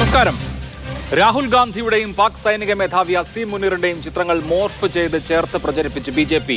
നമസ്കാരം. രാഹുൽ ഗാന്ധിയുടെയും പാക് സൈനിക മേധാവി അസീം മുനീറിന്റെയും ചിത്രങ്ങൾ മോർഫ് ചെയ്ത് ചേർത്ത് പ്രചരിപ്പിച്ച് BJP.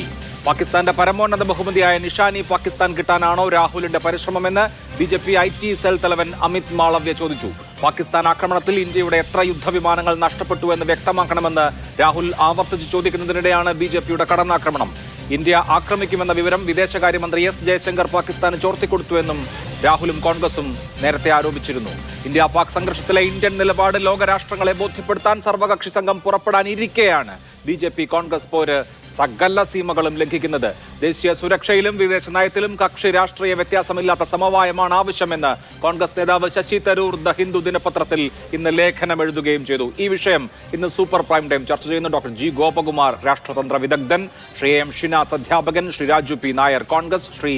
പാകിസ്ഥാന്റെ പരമോന്നത ബഹുമതിയായ നിഷാനി പാകിസ്ഥാൻ കിട്ടാനാണോ രാഹുലിന്റെ പരിശ്രമമെന്ന് BJP IT സെൽ തലവൻ അമിത് മാളവ്യ ചോദിച്ചു. പാകിസ്ഥാൻ ആക്രമണത്തിൽ ഇന്ത്യയുടെ എത്ര യുദ്ധവിമാനങ്ങൾ നഷ്ടപ്പെട്ടുവെന്ന് വ്യക്തമാക്കണമെന്ന് രാഹുൽ ആവർത്തിച്ച് ചോദിക്കുന്നതിനിടെയാണ് BJPയുടെ കടന്നാക്രമണം. ഇന്ത്യ ആക്രമിക്കുമെന്ന വിവരം വിദേശകാര്യമന്ത്രി S ജയശങ്കർ പാകിസ്ഥാന് ചോർത്തിക്കൊടുത്തുവെന്നും രാഹുലും കോൺഗ്രസും നേരത്തെ ആരോപിച്ചിരുന്നു. ഇന്ത്യ പാക് സംഘർഷത്തിലെ ഇന്ത്യൻ നിലപാട് ലോകരാഷ്ട്രങ്ങളെ ബോധ്യപ്പെടുത്താൻ സർവകക്ഷി സംഘം പുറപ്പെടാനിരിക്കെയാണ് BJP കോൺഗ്രസ് പോര് സകല സീമകളും ലംഘിക്കുന്നത്. ദേശീയ സുരക്ഷയിലും വിദേശ നയത്തിലും കക്ഷി രാഷ്ട്രീയ വ്യത്യാസമില്ലാത്ത സമവായമാണ് ആവശ്യമെന്ന് കോൺഗ്രസ് നേതാവ് ശശി തരൂർ ദ ഹിന്ദു ദിനപത്രത്തിൽ ഇന്ന് ലേഖനം എഴുതുകയും ചെയ്തു. ഈ വിഷയം ഇന്ന് സൂപ്പർ പ്രൈം ടൈം ചർച്ച ചെയ്യുന്നു. ഡോക്ടർ G ഗോപകുമാർ രാഷ്ട്രതന്ത്ര വിദഗ്ധൻ, ശ്രീ M ഷിനാസ് അധ്യാപകൻ, ശ്രീ രാജു P നായർ കോൺഗ്രസ്, ശ്രീ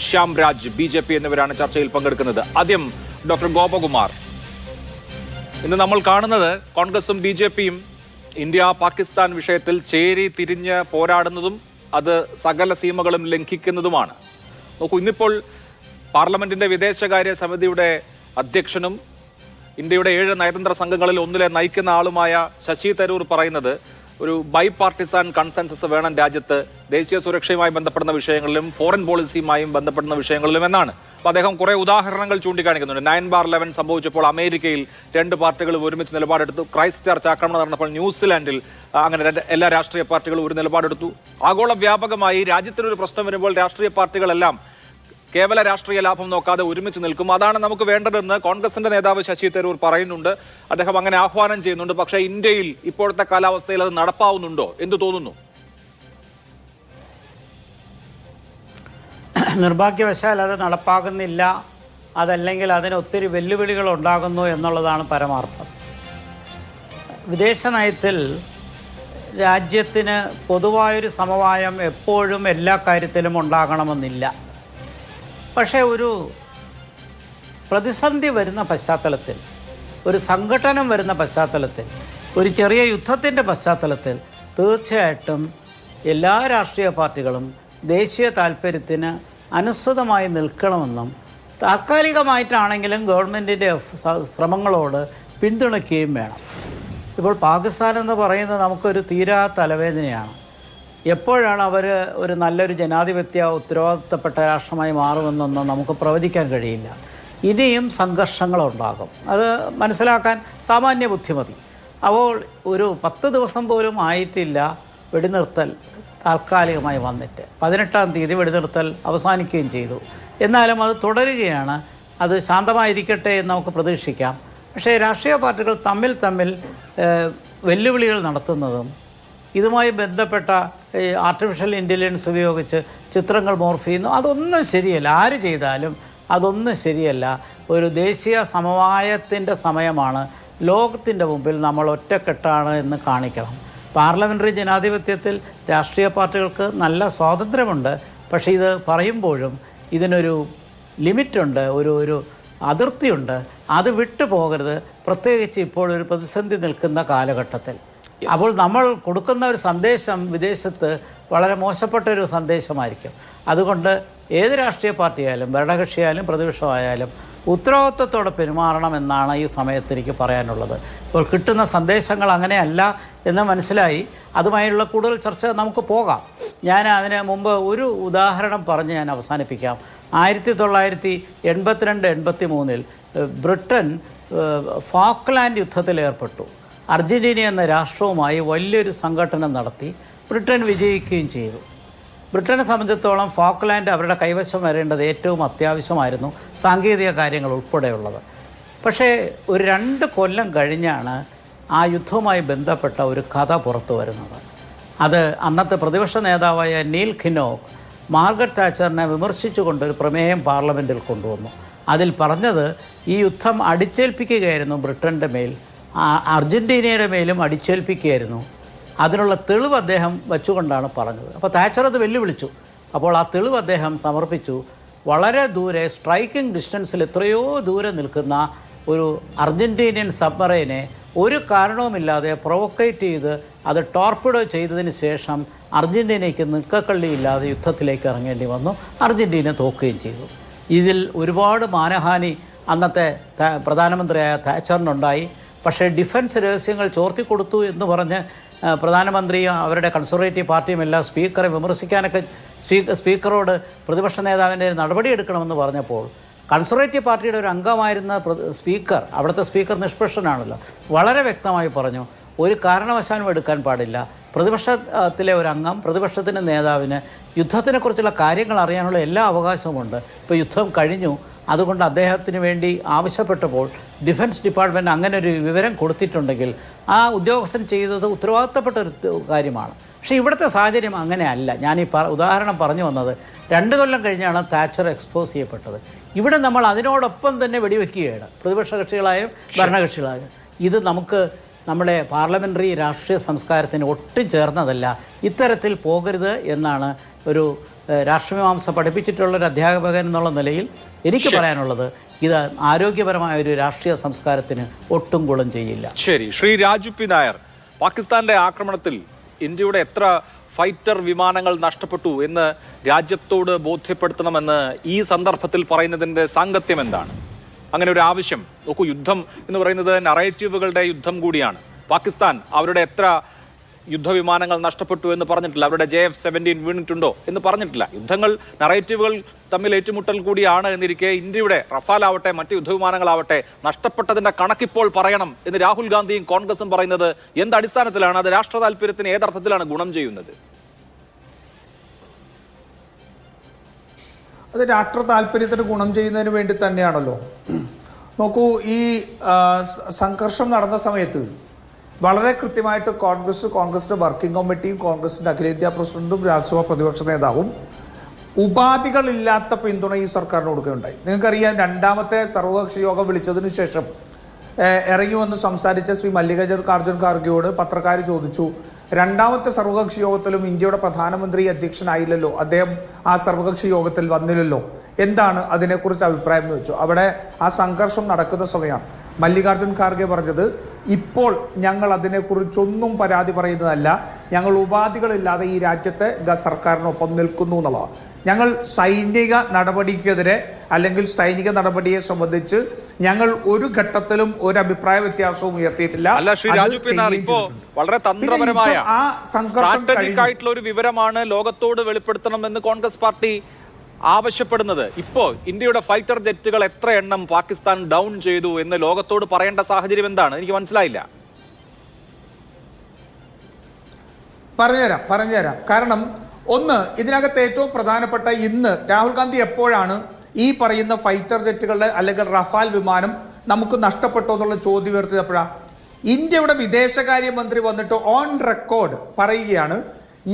ശ്യാംരാജ് BJP എന്നിവരാണ് ചർച്ചയിൽ പങ്കെടുക്കുന്നത്. ആദ്യം ഡോക്ടർ ഗോപകുമാർ, ഇന്ന് നമ്മൾ കാണുന്നത് കോൺഗ്രസും BJPയും ഇന്ത്യ പാകിസ്ഥാൻ വിഷയത്തിൽ ചേരി തിരിഞ്ഞ് പോരാടുന്നതും അത് സകല സീമകളും ലംഘിക്കുന്നതുമാണ്. നോക്കൂ, ഇന്നിപ്പോൾ പാർലമെന്റിന്റെ വിദേശകാര്യ സമിതിയുടെ അധ്യക്ഷനും ഇന്ത്യയുടെ 7 നയതന്ത്ര സംഘങ്ങളിൽ ഒന്നിലെ നയിക്കുന്ന ആളുമായ ശശി തരൂർ പറയുന്നത് ഒരു ബൈ പാർട്ടിസാൻ കൺസെൻസസ് വേണം രാജ്യത്ത് ദേശീയ സുരക്ഷയുമായി ബന്ധപ്പെടുന്ന വിഷയങ്ങളിലും ഫോറിൻ പോളിസിയുമായും ബന്ധപ്പെടുന്ന വിഷയങ്ങളിലും എന്നാണ്. അപ്പോൾ അദ്ദേഹം കുറേ ഉദാഹരണങ്ങൾ ചൂണ്ടിക്കാണിക്കുന്നുണ്ട്. 9/11 സംഭവിച്ചപ്പോൾ അമേരിക്കയിൽ 2 പാർട്ടികൾ ഒരുമിച്ച് നിലപാടെടുത്തു. ക്രൈസ്റ്റ് ചർച്ച് ആക്രമണം നടന്നപ്പോൾ ന്യൂസിലാൻഡിൽ അങ്ങനെ എല്ലാ രാഷ്ട്രീയ പാർട്ടികളും ഒരു നിലപാടെടുത്തു. ആഗോള വ്യാപകമായി രാജ്യത്തിനൊരു പ്രശ്നം വരുമ്പോൾ രാഷ്ട്രീയ പാർട്ടികളെല്ലാം കേവല രാഷ്ട്രീയ ലാഭം നോക്കാതെ ഒരുമിച്ച് നിൽക്കും. അതാണ് നമുക്ക് വേണ്ടതെന്ന് കോൺഗ്രസിന്റെ നേതാവ് ശശി തരൂർ പറയുന്നുണ്ട്. അദ്ദേഹം അങ്ങനെ ആഹ്വാനം ചെയ്യുന്നുണ്ട്. പക്ഷേ ഇന്ത്യയിൽ ഇപ്പോഴത്തെ കാലാവസ്ഥയിൽ അത് നടപ്പാവുന്നുണ്ടോ? എന്തു തോന്നുന്നു? നിർഭാഗ്യവശാൽ അത് നടപ്പാകുന്നില്ല. അതല്ലെങ്കിൽ അതിന് ഒത്തിരി വെല്ലുവിളികൾ ഉണ്ടാകുന്നു എന്നുള്ളതാണ് പരമാർത്ഥം. വിദേശ നയത്തിൽ രാജ്യത്തിന് പൊതുവായൊരു സമവായം എപ്പോഴും എല്ലാ കാര്യത്തിലും ഉണ്ടാകണമെന്നില്ല. പക്ഷേ ഒരു പ്രതിസന്ധി വരുന്ന പശ്ചാത്തലത്തിൽ, ഒരു സംഘട്ടനം വരുന്ന പശ്ചാത്തലത്തിൽ, ഒരു ചെറിയ യുദ്ധത്തിൻ്റെ പശ്ചാത്തലത്തിൽ തീർച്ചയായിട്ടും എല്ലാ രാഷ്ട്രീയ പാർട്ടികളും ദേശീയ താൽപ്പര്യത്തിന് അനുസൃതമായി നിൽക്കണമെന്നും താൽക്കാലികമായിട്ടാണെങ്കിലും ഗവൺമെൻറ്റിൻ്റെ ശ്രമങ്ങളോട് പിന്തുണയ്ക്കുകയും വേണം. ഇപ്പോൾ പാകിസ്ഥാൻ എന്ന് പറയുന്നത് നമുക്കൊരു തീരാ തലവേദനയാണ്. എപ്പോഴാണ് അവർ ഒരു നല്ലൊരു ജനാധിപത്യ ഉത്തരവാദിത്തപ്പെട്ട രാഷ്ട്രമായി മാറുമെന്നൊന്നും നമുക്ക് പ്രവചിക്കാൻ കഴിയില്ല. ഇനിയും സംഘർഷങ്ങളുണ്ടാകും. അത് മനസ്സിലാക്കാൻ സാമാന്യ ബുദ്ധി മതി. അപ്പോൾ ഒരു 10 ദിവസം പോലും ആയിട്ടില്ല വെടിനിർത്തൽ താൽക്കാലികമായി വന്നിട്ട്. 18-ാം തീയതി വെടിനിർത്തൽ അവസാനിക്കുകയും ചെയ്തു. എന്നാലും അത് തുടരുകയാണ്. അത് ശാന്തമായിരിക്കട്ടെ എന്ന് നമുക്ക് പ്രതീക്ഷിക്കാം. പക്ഷേ രാഷ്ട്രീയ പാർട്ടികൾ തമ്മിൽ വെല്ലുവിളികൾ നടത്തുന്നതും ഇതുമായി ബന്ധപ്പെട്ട ആർട്ടിഫിഷ്യൽ ഇൻ്റലിജൻസ് ഉപയോഗിച്ച് ചിത്രങ്ങൾ മോർഫ് ചെയ്യുന്നു, അതൊന്നും ശരിയല്ല. ആര് ചെയ്താലും അതൊന്നും ശരിയല്ല. ഒരു ദേശീയ സമവായത്തിൻ്റെ സമയമാണ്. ലോകത്തിൻ്റെ മുമ്പിൽ നമ്മൾ ഒറ്റക്കെട്ടാണ് എന്ന് കാണിക്കണം. പാർലമെൻ്ററി ജനാധിപത്യത്തിൽ രാഷ്ട്രീയ പാർട്ടികൾക്ക് നല്ല സ്വാതന്ത്ര്യമുണ്ട്. പക്ഷേ ഇത് പറയുമ്പോഴും ഇതിനൊരു ലിമിറ്റുണ്ട്, ഒരു അതിർത്തിയുണ്ട്. അത് വിട്ടു പോകരുത്, പ്രത്യേകിച്ച് ഇപ്പോൾ ഒരു പ്രതിസന്ധി നിൽക്കുന്ന കാലഘട്ടത്തിൽ. അപ്പോൾ നമ്മൾ കൊടുക്കുന്ന ഒരു സന്ദേശം വിദേശത്ത് വളരെ മോശപ്പെട്ട ഒരു സന്ദേശമായിരിക്കും. അതുകൊണ്ട് ഏത് രാഷ്ട്രീയ പാർട്ടിയായാലും ഭരണകക്ഷിയായാലും പ്രതിപക്ഷമായാലും ഉത്തരവാദിത്വത്തോടെ പെരുമാറണമെന്നാണ് ഈ സമയത്ത് എനിക്ക് പറയാനുള്ളത്. ഇപ്പോൾ കിട്ടുന്ന സന്ദേശങ്ങൾ അങ്ങനെയല്ല എന്ന് മനസ്സിലായി. അതുമായുള്ള കൂടുതൽ ചർച്ച നമുക്ക് പോകാം. ഞാൻ അതിന് മുമ്പ് ഒരു ഉദാഹരണം പറഞ്ഞ് ഞാൻ അവസാനിപ്പിക്കാം. 1982-83 ബ്രിട്ടൻ ഫാക്ലാൻഡ് യുദ്ധത്തിൽ ഏർപ്പെട്ടു. അർജൻറ്റീന എന്ന രാഷ്ട്രവുമായി വലിയൊരു സംഘട്ടനം നടത്തി. ബ്രിട്ടൻ വിജയിക്കുകയും ചെയ്തു. ബ്രിട്ടനെ സംബന്ധിച്ചിടത്തോളം ഫാക്ലാൻഡ് അവരുടെ കൈവശം വരേണ്ടത് ഏറ്റവും അത്യാവശ്യമായിരുന്നു, സാങ്കേതിക കാര്യങ്ങൾ ഉൾപ്പെടെയുള്ളത്. പക്ഷേ ഒരു 2 കൊല്ലം കഴിഞ്ഞാണ് ആ യുദ്ധവുമായി ബന്ധപ്പെട്ട ഒരു കഥ പുറത്തു വരുന്നത്. അത് അന്നത്തെ പ്രതിപക്ഷ നേതാവായ നീൽ ഖിനോക്ക് മാർഗരറ്റ് താച്ചറിനെ വിമർശിച്ചുകൊണ്ടൊരു പ്രമേയം പാർലമെൻറ്റിൽ കൊണ്ടുവന്നു. അതിൽ പറഞ്ഞത് ഈ യുദ്ധം അടിച്ചേൽപ്പിക്കുകയായിരുന്നു ബ്രിട്ടൻ്റെ മേൽ, അർജൻറ്റീനയുടെ മേലും അടിച്ചേൽപ്പിക്കുകയായിരുന്നു. അതിനുള്ള തെളിവ് അദ്ദേഹം വെച്ചുകൊണ്ടാണ് പറഞ്ഞത്. അപ്പോൾ താച്ചർ അത് വെല്ലുവിളിച്ചു. അപ്പോൾ ആ തെളിവ് അദ്ദേഹം സമർപ്പിച്ചു. വളരെ ദൂരെ, സ്ട്രൈക്കിംഗ് ഡിസ്റ്റൻസിൽ എത്രയോ ദൂരെ നിൽക്കുന്ന ഒരു അർജൻറ്റീനിയൻ സബ്മറൈനെ ഒരു കാരണവുമില്ലാതെ പ്രൊവോക്കേറ്റ് ചെയ്ത് അത് ടോർപിഡോ ചെയ്തതിന് ശേഷം അർജൻറ്റീനയ്ക്ക് നിൽക്കക്കള്ളിയില്ലാതെ യുദ്ധത്തിലേക്ക് ഇറങ്ങേണ്ടി വന്നു. അർജൻറ്റീന തോക്കുകയും ചെയ്തു. ഇതിൽ ഒരുപാട് മാനഹാനി അന്നത്തെ പ്രധാനമന്ത്രിയായ താച്ചറിനുണ്ടായി. പക്ഷേ ഡിഫൻസ് രഹസ്യങ്ങൾ ചോർത്തിക്കൊടുത്തു എന്ന് പറഞ്ഞ് പ്രധാനമന്ത്രിയും അവരുടെ കൺസർവേറ്റീവ് പാർട്ടിയും എല്ലാം സ്പീക്കറെ വിമർശിക്കാനൊക്കെ സ്പീക്കറോട് പ്രതിപക്ഷ നേതാവിൻ്റെ നടപടിയെടുക്കണമെന്ന് പറഞ്ഞപ്പോൾ കൺസർവേറ്റീവ് പാർട്ടിയുടെ ഒരു അംഗമായിരുന്ന സ്പീക്കർ, അവിടുത്തെ സ്പീക്കർ നിഷ്പക്ഷനാണല്ലോ, വളരെ വ്യക്തമായി പറഞ്ഞു ഒരു കാരണവശാലും എടുക്കാൻ പാടില്ല. പ്രതിപക്ഷത്തിലെ ഒരു അംഗം, പ്രതിപക്ഷത്തിൻ്റെ നേതാവിന് യുദ്ധത്തിനെക്കുറിച്ചുള്ള കാര്യങ്ങൾ അറിയാനുള്ള എല്ലാ അവകാശവുമുണ്ട്. ഇപ്പോൾ യുദ്ധം കഴിഞ്ഞു, അതുകൊണ്ട് അദ്ദേഹത്തിന് വേണ്ടി ആവശ്യപ്പെട്ടപ്പോൾ ഡിഫൻസ് ഡിപ്പാർട്ട്മെൻറ്റ് അങ്ങനെ ഒരു വിവരം കൊടുത്തിട്ടുണ്ടെങ്കിൽ ആ ഉദ്യോഗസ്ഥൻ ചെയ്തത് ഉത്തരവാദിത്തപ്പെട്ട ഒരു കാര്യമാണ്. പക്ഷേ ഇവിടുത്തെ സാഹചര്യം അങ്ങനെയല്ല. ഞാൻ ഈ ഉദാഹരണം പറഞ്ഞു വന്നത് 2 കൊല്ലം കഴിഞ്ഞാണ് താച്ചർ എക്സ്പോസ് ചെയ്യപ്പെട്ടത്. ഇവിടെ നമ്മൾ അതിനോടൊപ്പം തന്നെ വെടിവെക്കുകയാണ്, പ്രതിപക്ഷ കക്ഷികളായാലും ഭരണകക്ഷികളായാലും. ഇത് നമ്മുടെ പാർലമെൻ്ററി രാഷ്ട്രീയ സംസ്കാരത്തിന് ഒട്ടും ചേർന്നതല്ല. ഇത്തരത്തിൽ പോകരുത് എന്നാണ് ഒരു രാഷ്ട്രമീമാംസ പഠിപ്പിച്ചിട്ടുള്ളൊരു അധ്യാപകൻ എന്നുള്ള നിലയിൽ എനിക്ക് പറയാനുള്ളത്. ഇത് ആരോഗ്യപരമായ ഒരു രാഷ്ട്രീയ സംസ്കാരത്തിന് ഒട്ടും ഗുണം ചെയ്യില്ല. ശരി, ശ്രീ രാജു പി നായർ, പാകിസ്ഥാന്റെ ആക്രമണത്തിൽ ഇന്ത്യയുടെ എത്ര ഫൈറ്റർ വിമാനങ്ങൾ നഷ്ടപ്പെട്ടു എന്ന് രാജ്യത്തോട് ബോധ്യപ്പെടുത്തണമെന്ന് ഈ സന്ദർഭത്തിൽ പറയുന്നതിൻ്റെ സാങ്കത്യം എന്താണ്? അങ്ങനെ ഒരു ആവശ്യം നോക്കൂ, യുദ്ധം എന്ന് പറയുന്നത് നറേറ്റീവുകളുടെ യുദ്ധം കൂടിയാണ്. പാകിസ്ഥാൻ അവരുടെ എത്ര യുദ്ധവിമാനങ്ങൾ നഷ്ടപ്പെട്ടു എന്ന് പറഞ്ഞിട്ടില്ല, അവരുടെ JF-17 വീണിട്ടുണ്ടോ എന്ന് പറഞ്ഞിട്ടില്ല. യുദ്ധങ്ങൾ നറേറ്റീവുകൾ തമ്മിൽ ഏറ്റുമുട്ടൽ കൂടിയാണ് എന്നിരിക്കെ ഇന്ത്യയുടെ റഫാൽ ആവട്ടെ മറ്റ് യുദ്ധവിമാനങ്ങളാവട്ടെ നഷ്ടപ്പെട്ടതിന്റെ കണക്കിപ്പോൾ പറയണം എന്ന് രാഹുൽ ഗാന്ധിയും കോൺഗ്രസും പറയുന്നത് എന്ത് അടിസ്ഥാനത്തിലാണ്? അത് രാഷ്ട്ര താല്പര്യത്തിന് ഏതർത്ഥത്തിലാണ് ഗുണം ചെയ്യുന്നത്? അത് രാഷ്ട്ര താല്പര്യത്തിന് ഗുണം ചെയ്യുന്നതിന് വേണ്ടി തന്നെയാണല്ലോ. നോക്കൂ, ഈ സംഘർഷം നടന്ന സമയത്ത് വളരെ കൃത്യമായിട്ട് കോൺഗ്രസിൻ്റെ വർക്കിംഗ് കമ്മിറ്റിയും കോൺഗ്രസിൻ്റെ അഖിലേന്ത്യാ പ്രസിഡന്റും രാജ്യസഭാ പ്രതിപക്ഷ നേതാവും ഉപാധികളില്ലാത്ത പിന്തുണ ഈ സർക്കാരിന് കൊടുക്കുകയുണ്ടായി. നിങ്ങൾക്കറിയാം, 2ാമത്തെ സർവകക്ഷി യോഗം വിളിച്ചതിന് ശേഷം ഇറങ്ങി വന്ന് സംസാരിച്ച ശ്രീ മല്ലികാർജുൻ ഖാർഗെയോട് പത്രക്കാർ ചോദിച്ചു, 2ാമത്തെ സർവകക്ഷി യോഗത്തിലും ഇന്ത്യയുടെ പ്രധാനമന്ത്രി അധ്യക്ഷനായില്ലല്ലോ, അദ്ദേഹം ആ സർവകക്ഷി യോഗത്തിൽ വന്നില്ലല്ലോ, എന്താണ് അതിനെക്കുറിച്ച് അഭിപ്രായം എന്ന് വെച്ചു. അവിടെ ആ സംഘർഷം നടക്കുന്ന സമയമാണ് മല്ലികാർജുൻ ഖാർഗെ പറഞ്ഞത്, ഇപ്പോൾ ഞങ്ങൾ അതിനെക്കുറിച്ചൊന്നും പരാതി പറയുന്നതല്ല, ഞങ്ങൾ ഉപാധികളില്ലാതെ ഈ രാജ്യത്തെ സർക്കാരിനൊപ്പം നിൽക്കുന്നു എന്നുള്ളതാണ്. ഞങ്ങൾ സൈനിക നടപടിക്കെതിരെ അല്ലെങ്കിൽ സൈനിക നടപടിയെ സംബന്ധിച്ച് ഞങ്ങൾ ഒരു ഘട്ടത്തിലും ഒരു അഭിപ്രായ വ്യത്യാസവും ഉയർത്തിയിട്ടില്ല. വളരെ തന്ത്രപരമായ സ്ട്രാറ്റജിക് ആയിട്ടുള്ള ഒരു വിവരമാണ് ലോകത്തോട് വെളിപ്പെടുത്തണമെന്ന് കോൺഗ്രസ് പാർട്ടി ആവശ്യപ്പെടുന്നത്. ഇപ്പോ ഇന്ത്യയുടെ ഫൈറ്റർ ജെറ്റുകൾ എത്ര എണ്ണം പാകിസ്ഥാൻ ഡൗൺ ചെയ്തു എന്ന് ലോകത്തോട് പറയേണ്ട സാഹചര്യം എന്താണ്? എനിക്ക് മനസ്സിലായില്ല. പറഞ്ഞുതരാം. കാരണം ഒന്ന്, ഇതിനകത്ത് ഏറ്റവും പ്രധാനപ്പെട്ട, ഇന്ന് രാഹുൽ ഗാന്ധി എപ്പോഴാണ് ഈ പറയുന്ന ഫൈറ്റർ ജെറ്റുകളുടെ അല്ലെങ്കിൽ റഫാൽ വിമാനം നമുക്ക് നഷ്ടപ്പെട്ടോ എന്നുള്ള ചോദ്യം ഉയർത്തിയത് എപ്പോഴാണ്? ഇന്ത്യയുടെ വിദേശകാര്യമന്ത്രി വന്നിട്ട് ഓൺ റെക്കോർഡ് പറയുകയാണ്,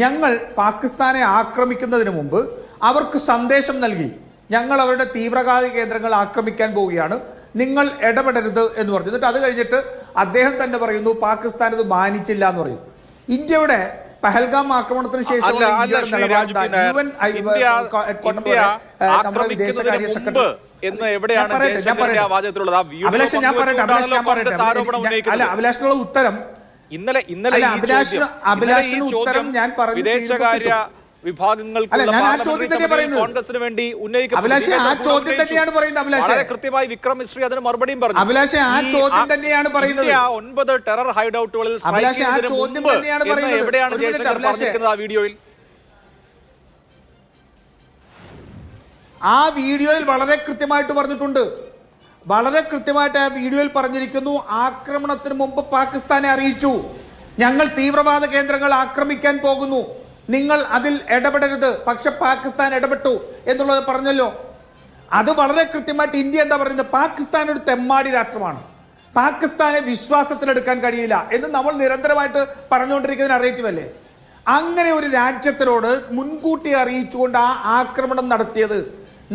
ഞങ്ങൾ പാകിസ്ഥാനെ ആക്രമിക്കുന്നതിന് മുമ്പ് അവർക്ക് സന്ദേശം നൽകി, ഞങ്ങൾ അവരുടെ തീവ്രവാദ കേന്ദ്രങ്ങൾ ആക്രമിക്കാൻ പോവുകയാണ്, നിങ്ങൾ ഇടപെടരുത് എന്ന് പറഞ്ഞു. എന്നിട്ട് അത് കഴിഞ്ഞിട്ട് അദ്ദേഹം തന്നെ പറയുന്നു പാകിസ്ഥാൻ ഇത് മാനിച്ചില്ല എന്ന് പറയും. ഇന്ത്യയുടെ പഹൽഗാം ആക്രമണത്തിന് ശേഷം വിദേശകാര്യ സെക്രട്ടറി അഭിലാഷിനുള്ള ഉത്തരം ഉത്തരം ഞാൻ പറഞ്ഞു. വിദേശകാര്യ കോൺഗ്രസിന് വേണ്ടി കൃത്യമായി വിക്രം മിശ്രി അതിന് മറുപടിയും പറഞ്ഞു. 9 ടെറർ ഹൈഡൌട്ടുകളിൽ എവിടെയാണ് ജയശങ്കർ പറഞ്ഞിരിക്കുന്നത്? ആ വീഡിയോയിൽ വളരെ കൃത്യമായിട്ട് പറഞ്ഞിട്ടുണ്ട്. വളരെ കൃത്യമായിട്ട് ആ വീഡിയോയിൽ പറഞ്ഞിരിക്കുന്നു, ആക്രമണത്തിന് മുമ്പ് പാകിസ്ഥാനെ അറിയിച്ചു, ഞങ്ങൾ തീവ്രവാദ കേന്ദ്രങ്ങൾ ആക്രമിക്കാൻ പോകുന്നു, നിങ്ങൾ അതിൽ ഇടപെടരുത്. പക്ഷെ പാകിസ്ഥാൻ ഇടപെട്ടു എന്നുള്ളത് പറഞ്ഞല്ലോ. അത് വളരെ കൃത്യമായിട്ട് ഇന്ത്യ എന്താ പറയുന്നത്? പാകിസ്ഥാൻ ഒരു തെമ്മാടി രാഷ്ട്രമാണ്, പാകിസ്ഥാനെ വിശ്വാസത്തിലെടുക്കാൻ കഴിയില്ല എന്ന് നമ്മൾ നിരന്തരമായിട്ട് പറഞ്ഞുകൊണ്ടിരിക്കുന്ന നറേറ്റീവ് അല്ലേ? അങ്ങനെ ഒരു രാജ്യത്തിനോട് മുൻകൂട്ടി അറിയിച്ചുകൊണ്ട് ആ ആക്രമണം നടത്തിയത്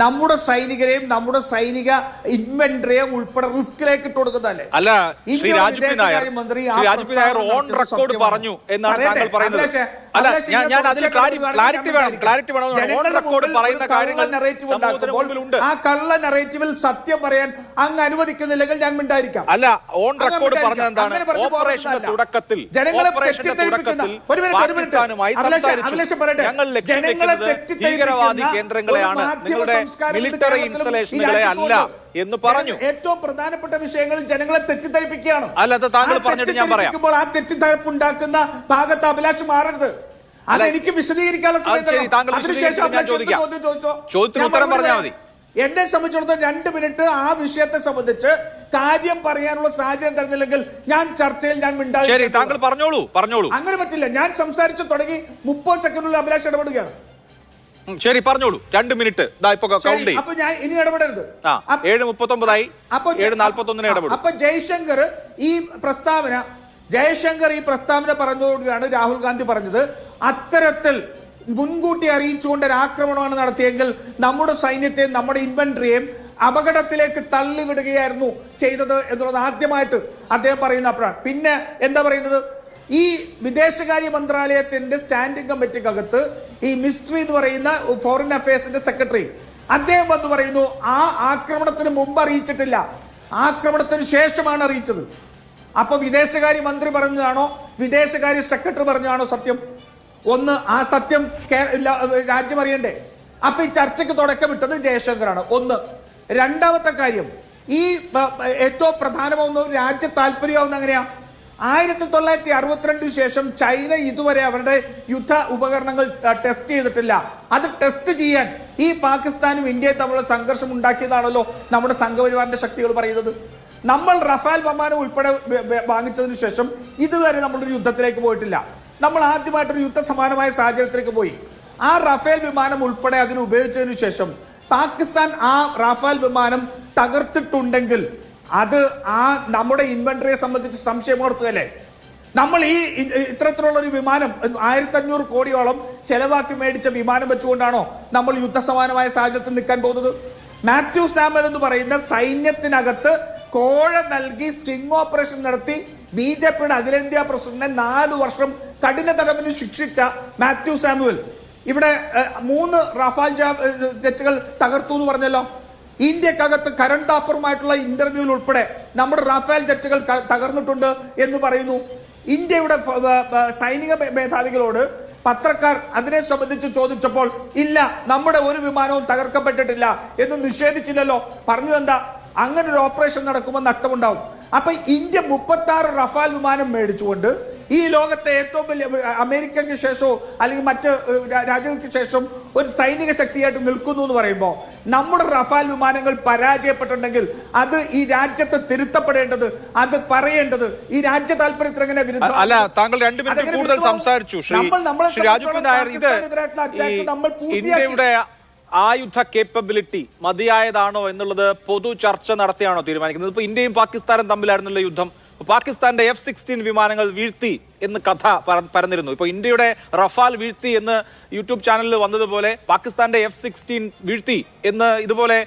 നമ്മുടെ സൈനികരെയും നമ്മുടെ സൈനിക ഇൻവെന്ററിയെയും ഉൾപ്പെടെ റിസ്കിലേക്ക് ഇട്ട് കൊടുക്കുന്നതല്ലേ? അല്ല, വിദേശകാര്യമന്ത്രി ഓൺ റെക്കോർഡ് പറഞ്ഞു എന്നാണ് താങ്കൾ പറയുന്നത്. അല്ല, ഞാൻ അതിൽ ക്ലാരിറ്റി വേണം. ഓൺ റെക്കോർഡ് പറയുന്ന കാര്യങ്ങൾ ആ കള്ള നറേറ്റീവിൽ സത്യം പറയാൻ അങ്ങ് അനുവദിക്കുന്നില്ലെങ്കിൽ ഞാൻ മിണ്ടായിരിക്കാം. അല്ല, ഓൺ റെക്കോർഡ് പറഞ്ഞത് എന്താണ്? ഓപ്പറേഷന്റെ തുടക്കത്തിൽ ജനങ്ങളെ തെറ്റിദ്ധരിപ്പിക്കുന്ന ഭീകരവാദി കേന്ദ്രങ്ങളെയാണ് നിങ്ങളുടെ മിലിറ്ററി ഇൻസ്റ്റലേഷനുകളെ അല്ല എന്ന് പറഞ്ഞു. ഏറ്റവും പ്രധാനപ്പെട്ട വിഷയങ്ങളിൽ ജനങ്ങളെ തെറ്റിദ്ധരിപ്പിക്കുകയാണ്. അല്ല, താങ്കൾ പറഞ്ഞിട്ട് ഞാൻ പറയാം. ആ തെറ്റിദ്ധരിപ്പ് ഉണ്ടാക്കുന്ന ഭാഗത്ത് അഭിലാഷ് മാറരുത്. അതെനിക്ക് വിശദീകരിക്കാനുള്ള ചോദ്യത്തിന് ഉത്തരം പറഞ്ഞാൽ മതി. എന്നെ സംബന്ധിച്ചിടത്തോളം 2 മിനിറ്റ് ആ വിഷയത്തെ സംബന്ധിച്ച് കാര്യം പറയാനുള്ള സാഹചര്യം തരുന്നില്ലെങ്കിൽ ഞാൻ ചർച്ചയിൽ ശരി, താങ്കൾ പറഞ്ഞോളൂ. അങ്ങനെ പറ്റില്ല. ഞാൻ സംസാരിച്ചു തുടങ്ങി 30 സെക്കൻഡിൽ അഭിലാഷ് ഇടപെടുകയാണ്. ശരി, പറഞ്ഞോളൂ. 2 മിനിറ്റ് അപ്പൊ ഞാൻ ഇനി ഇടപെടരുത്. 7:39 7:41 ഇടപെടും. അപ്പൊ ജയശങ്കർ ഈ പ്രസ്താവന പറഞ്ഞതോടുകൂടിയാണ് രാഹുൽ ഗാന്ധി പറഞ്ഞത് അത്തരത്തിൽ മുൻകൂട്ടി അറിയിച്ചുകൊണ്ട് ഒരു ആക്രമണമാണ് നടത്തിയെങ്കിൽ നമ്മുടെ സൈന്യത്തെയും നമ്മുടെ ഇൻവെന്ററിയെയും അപകടത്തിലേക്ക് തള്ളിവിടുകയായിരുന്നു ചെയ്തത് എന്നുള്ളത് ആദ്യമായിട്ട് അദ്ദേഹം പറയുന്ന അപ്പോഴാണ്. പിന്നെ എന്താ പറയുന്നത്, ഈ വിദേശകാര്യ മന്ത്രാലയത്തിന്റെ സ്റ്റാൻഡിംഗ് കമ്മിറ്റിക്കകത്ത് ഈ മിനിസ്ട്രി എന്ന് പറയുന്ന ഫോറിൻ അഫയേഴ്സിന്റെ സെക്രട്ടറി അദ്ദേഹം വന്ന് പറയുന്നു ആ ആക്രമണത്തിന് മുമ്പ് അറിയിച്ചിട്ടില്ല, ആക്രമണത്തിന് ശേഷമാണ് അറിയിച്ചത്. അപ്പൊ വിദേശകാര്യ മന്ത്രി പറഞ്ഞതാണോ വിദേശകാര്യ സെക്രട്ടറി പറഞ്ഞതാണോ സത്യം? ഒന്ന്, ആ സത്യം രാജ്യം അറിയണ്ടേ? അപ്പൊ ഈ ചർച്ചയ്ക്ക് തുടക്കമിട്ടത് ജയശങ്കറാണ്. ഒന്ന്. രണ്ടാമത്തെ കാര്യം, ഈ ഏറ്റവും പ്രധാനമാവുന്ന രാജ്യ താല്പര്യമാവുന്ന എങ്ങനെയാ? 1962 ശേഷം ചൈന ഇതുവരെ അവരുടെ യുദ്ധ ഉപകരണങ്ങൾ ടെസ്റ്റ് ചെയ്തിട്ടില്ല. അത് ടെസ്റ്റ് ചെയ്യാൻ ഈ പാകിസ്ഥാനും ഇന്ത്യയും തമ്മിലുള്ള സംഘർഷം ഉണ്ടാക്കിയതാണല്ലോ നമ്മുടെ സംഘപരിവാറിന്റെ ശക്തികൾ പറയുന്നത്. നമ്മൾ റഫാൽ വിമാനം ഉൾപ്പെടെ വാങ്ങിച്ചതിന് ശേഷം ഇതുവരെ നമ്മളൊരു യുദ്ധത്തിലേക്ക് പോയിട്ടില്ല. നമ്മൾ ആദ്യമായിട്ടൊരു യുദ്ധസമാനമായ സാഹചര്യത്തിലേക്ക് പോയി. ആ റഫേൽ വിമാനം ഉൾപ്പെടെ അതിന് ഉപയോഗിച്ചതിനു ശേഷം പാകിസ്ഥാൻ ആ റഫാൽ വിമാനം തകർത്തിട്ടുണ്ടെങ്കിൽ അത് ആ നമ്മുടെ ഇൻവെന്ററിയെ സംബന്ധിച്ച് സംശയമുണർത്തുകയല്ലേ? നമ്മൾ ഈ ഇത്തരത്തിലുള്ള ഒരു വിമാനം 1500 കോടിയോളം ചെലവാക്കി മേടിച്ച വിമാനം വെച്ചുകൊണ്ടാണോ നമ്മൾ യുദ്ധസമാനമായ സാഹചര്യത്തിൽ നിൽക്കാൻ പോകുന്നത്? മാത്യു സാമുവൽ എന്ന് പറയുന്ന സൈന്യത്തിനകത്ത് കോഴ നൽകി സ്റ്റിംഗ് ഓപ്പറേഷൻ നടത്തി BJPയുടെ അഖിലേന്ത്യാ പ്രസിഡന്റിനെ 4 വർഷം കഠിന തടവിന് ശിക്ഷിച്ച മാത്യു സാമുവൽ ഇവിടെ 3 റഫാൽ ജെറ്റുകൾ തകർത്തു എന്ന് പറഞ്ഞല്ലോ. ഇന്ത്യക്കകത്ത് കരൺ താപ്പറുമായിട്ടുള്ള ഇന്റർവ്യൂവിൽ ഉൾപ്പെടെ നമ്മുടെ റഫാൽ ജെറ്റുകൾ തകർന്നിട്ടുണ്ട് എന്ന് പറയുന്നു. ഇന്ത്യയുടെ സൈനിക മേധാവികളോട് പത്രക്കാർ അതിനെ സംബന്ധിച്ച് ചോദിച്ചപ്പോൾ ഇല്ല, നമ്മുടെ ഒരു വിമാനവും തകർക്കപ്പെട്ടിട്ടില്ല എന്ന് നിഷേധിച്ചില്ലല്ലോ. പറഞ്ഞു എന്താ, അങ്ങനെ ഒരു ഓപ്പറേഷൻ നടക്കുമ്പോൾ നഷ്ടമുണ്ടാവും. അപ്പൊ ഇന്ത്യ 36 റഫാൽ വിമാനം മേടിച്ചുകൊണ്ട് ഈ ലോകത്തെ ഏറ്റവും വലിയ അമേരിക്കയ്ക്ക് ശേഷമോ അല്ലെങ്കിൽ മറ്റ് രാജ്യങ്ങൾക്ക് ശേഷം ഒരു സൈനിക ശക്തിയായിട്ട് നിൽക്കുന്നു എന്ന് പറയുമ്പോൾ നമ്മുടെ റഫാൽ വിമാനങ്ങൾ പരാജയപ്പെട്ടിട്ടുണ്ടെങ്കിൽ അത് ഈ രാജ്യത്ത് തിരുത്തപ്പെടേണ്ടത്, അത് പറയേണ്ടത് ഈ രാജ്യ താല്പര്യത്തിന് എങ്ങനെ വിരുദ്ധം? അല്ല, താങ്കൾ 2 മിനിറ്റ് കൂടുതൽ സംസാരിച്ചു. ഇന്ത്യയുടെ ആയുധ കേപ്പബിലിറ്റി മതിയായതാണോ എന്നുള്ളത് പൊതു ചർച്ച നടത്തിയാണോ തീരുമാനിക്കുന്നത്? ഇപ്പൊ ഇന്ത്യയും പാകിസ്ഥാനും തമ്മിലായിരുന്നല്ലോ യുദ്ധം. പാകിസ്ഥാന്റെ F-16 വിമാനങ്ങൾ വീഴ്ത്തി എന്ന് കഥ പരന്നിരുന്നു. ഇപ്പോൾ ഇന്ത്യയുടെ റഫാൽ വീഴ്ത്തി എന്ന് യൂട്യൂബ് ചാനലിൽ വന്നതുപോലെ പാകിസ്ഥാന്റെ F-16 വീഴ്ത്തി എന്ന് ഇതുപോലെ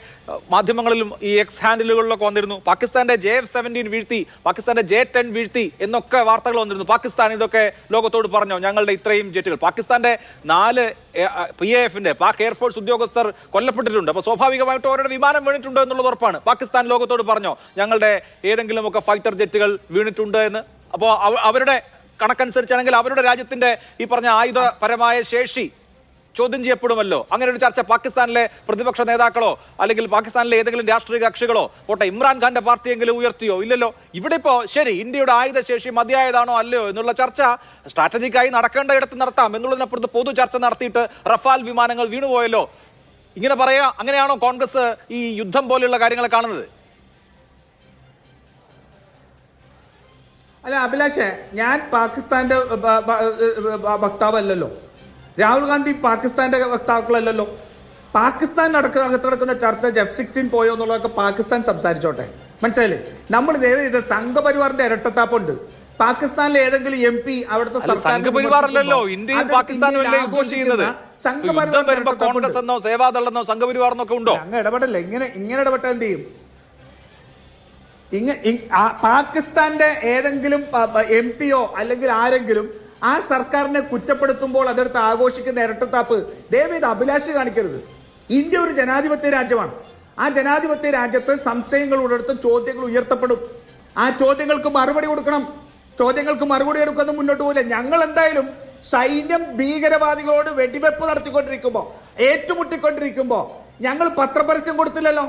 മാധ്യമങ്ങളിലും ഈ എക്സ് ഹാൻഡിലുകളിലൊക്കെ വന്നിരുന്നു. പാകിസ്ഥാന്റെ JF-17 വീഴ്ത്തി, പാകിസ്ഥാന്റെ J-10 വീഴ്ത്തി എന്നൊക്കെ വാർത്തകൾ വന്നിരുന്നു. പാകിസ്ഥാൻ ഇതൊക്കെ ലോകത്തോട് പറഞ്ഞോ ഞങ്ങളുടെ ഇത്രയും ജെറ്റുകൾ? പാകിസ്ഥാന്റെ 4 PAF-ന്റെ പാക് എയർഫോഴ്സ് ഉദ്യോഗസ്ഥർ കൊല്ലപ്പെട്ടിട്ടുണ്ട്. അപ്പോൾ സ്വാഭാവികമായിട്ടും അവരുടെ വിമാനം വീണിട്ടുണ്ട് എന്നുള്ളത് ഉറപ്പാണ്. പാകിസ്ഥാൻ ലോകത്തോട് പറഞ്ഞോ ഞങ്ങളുടെ ഏതെങ്കിലുമൊക്കെ ഫൈറ്റർ ജെറ്റുകൾ വീണിട്ടുണ്ട് എന്ന്? അപ്പോൾ അവരുടെ കണക്കനുസരിച്ചാണെങ്കിൽ അവരുടെ രാജ്യത്തിന്റെ ഈ പറഞ്ഞ ആയുധപരമായ ശേഷി ചോദ്യം ചെയ്യപ്പെടുമല്ലോ. അങ്ങനെ ഒരു ചർച്ച പാകിസ്ഥാനിലെ പ്രതിപക്ഷ നേതാക്കളോ അല്ലെങ്കിൽ പാകിസ്ഥാനിലെ ഏതെങ്കിലും രാഷ്ട്രീയ കക്ഷികളോ പോട്ടെ ഇമ്രാൻഖാന്റെ പാർട്ടിയെങ്കിലും ഉയർത്തിയോ? ഇല്ലല്ലോ. ഇവിടെ ഇപ്പോ ശരി, ഇന്ത്യയുടെ ആയുധശേഷി മതിയായതാണോ അല്ലയോ എന്നുള്ള ചർച്ച സ്ട്രാറ്റജിക്കായി നടക്കേണ്ട ഇടത്ത് നടത്താം എന്നുള്ളതിനപ്പുറത്ത് പൊതു ചർച്ച നടത്തിയിട്ട് റഫാൽ വിമാനങ്ങൾ വീണുപോയല്ലോ ഇങ്ങനെ പറയാ. അങ്ങനെയാണോ കോൺഗ്രസ് ഈ യുദ്ധം പോലെയുള്ള കാര്യങ്ങളെ കാണുന്നത്? അല്ല അഭിലാഷേ, ഞാൻ പാകിസ്ഥാന്റെ വക്താവല്ലല്ലോ. രാഹുൽ ഗാന്ധി പാകിസ്ഥാന്റെ വക്താക്കളല്ലല്ലോ. പാകിസ്ഥാൻ അകത്ത് നടക്കുന്ന ചർച്ച F-16 പോയോ എന്നുള്ളതൊക്കെ പാകിസ്ഥാൻ സംസാരിച്ചോട്ടെ, മനസ്സിലായില്ലേ? നമ്മൾ ഇത് സംഘപരിവാറിന്റെ ഇരട്ടത്താപ്പുണ്ട്. പാകിസ്ഥാനിലെ ഏതെങ്കിലും MP അവിടുത്തെ സംഘപരിവാറല്ലോ ഇന്ത്യയും പാകിസ്ഥാനും കോൺഗ്രസ് എന്നോ സേവാദളെന്നോ സംഘപരിവാറെന്നൊക്കെ ഉണ്ടോ? അങ്ങ് ഇടപെടല്ലേ? ഇങ്ങനെ ഇടപെട്ടാൽ എന്ത് ചെയ്യും? പാകിസ്ഥാന്റെ ഏതെങ്കിലും MP-യോ അല്ലെങ്കിൽ ആരെങ്കിലും ആ സർക്കാരിനെ കുറ്റപ്പെടുത്തുമ്പോൾ അതെടുത്ത് ആഘോഷിക്കുന്ന ഇരട്ടത്താപ്പ് ദയവേത് അഭിലാഷ് കാണിക്കരുത്. ഇന്ത്യ ഒരു ജനാധിപത്യ രാജ്യമാണ്. ആ ജനാധിപത്യ രാജ്യത്ത് സംശയങ്ങൾ ഉള്ളിടത്ത് ചോദ്യങ്ങൾ ഉയർത്തപ്പെടും. ആ ചോദ്യങ്ങൾക്ക് മറുപടി കൊടുക്കണം. ചോദ്യങ്ങൾക്ക് മറുപടി എടുക്കുന്നത് മുന്നോട്ട് പോകില്ല. ഞങ്ങൾ എന്തായാലും സൈന്യം ഭീകരവാദികളോട് വെടിവെപ്പ് നടത്തിക്കൊണ്ടിരിക്കുമ്പോൾ, ഏറ്റുമുട്ടിക്കൊണ്ടിരിക്കുമ്പോൾ ഞങ്ങൾ പത്രപരസ്യം കൊടുത്തില്ലല്ലോ.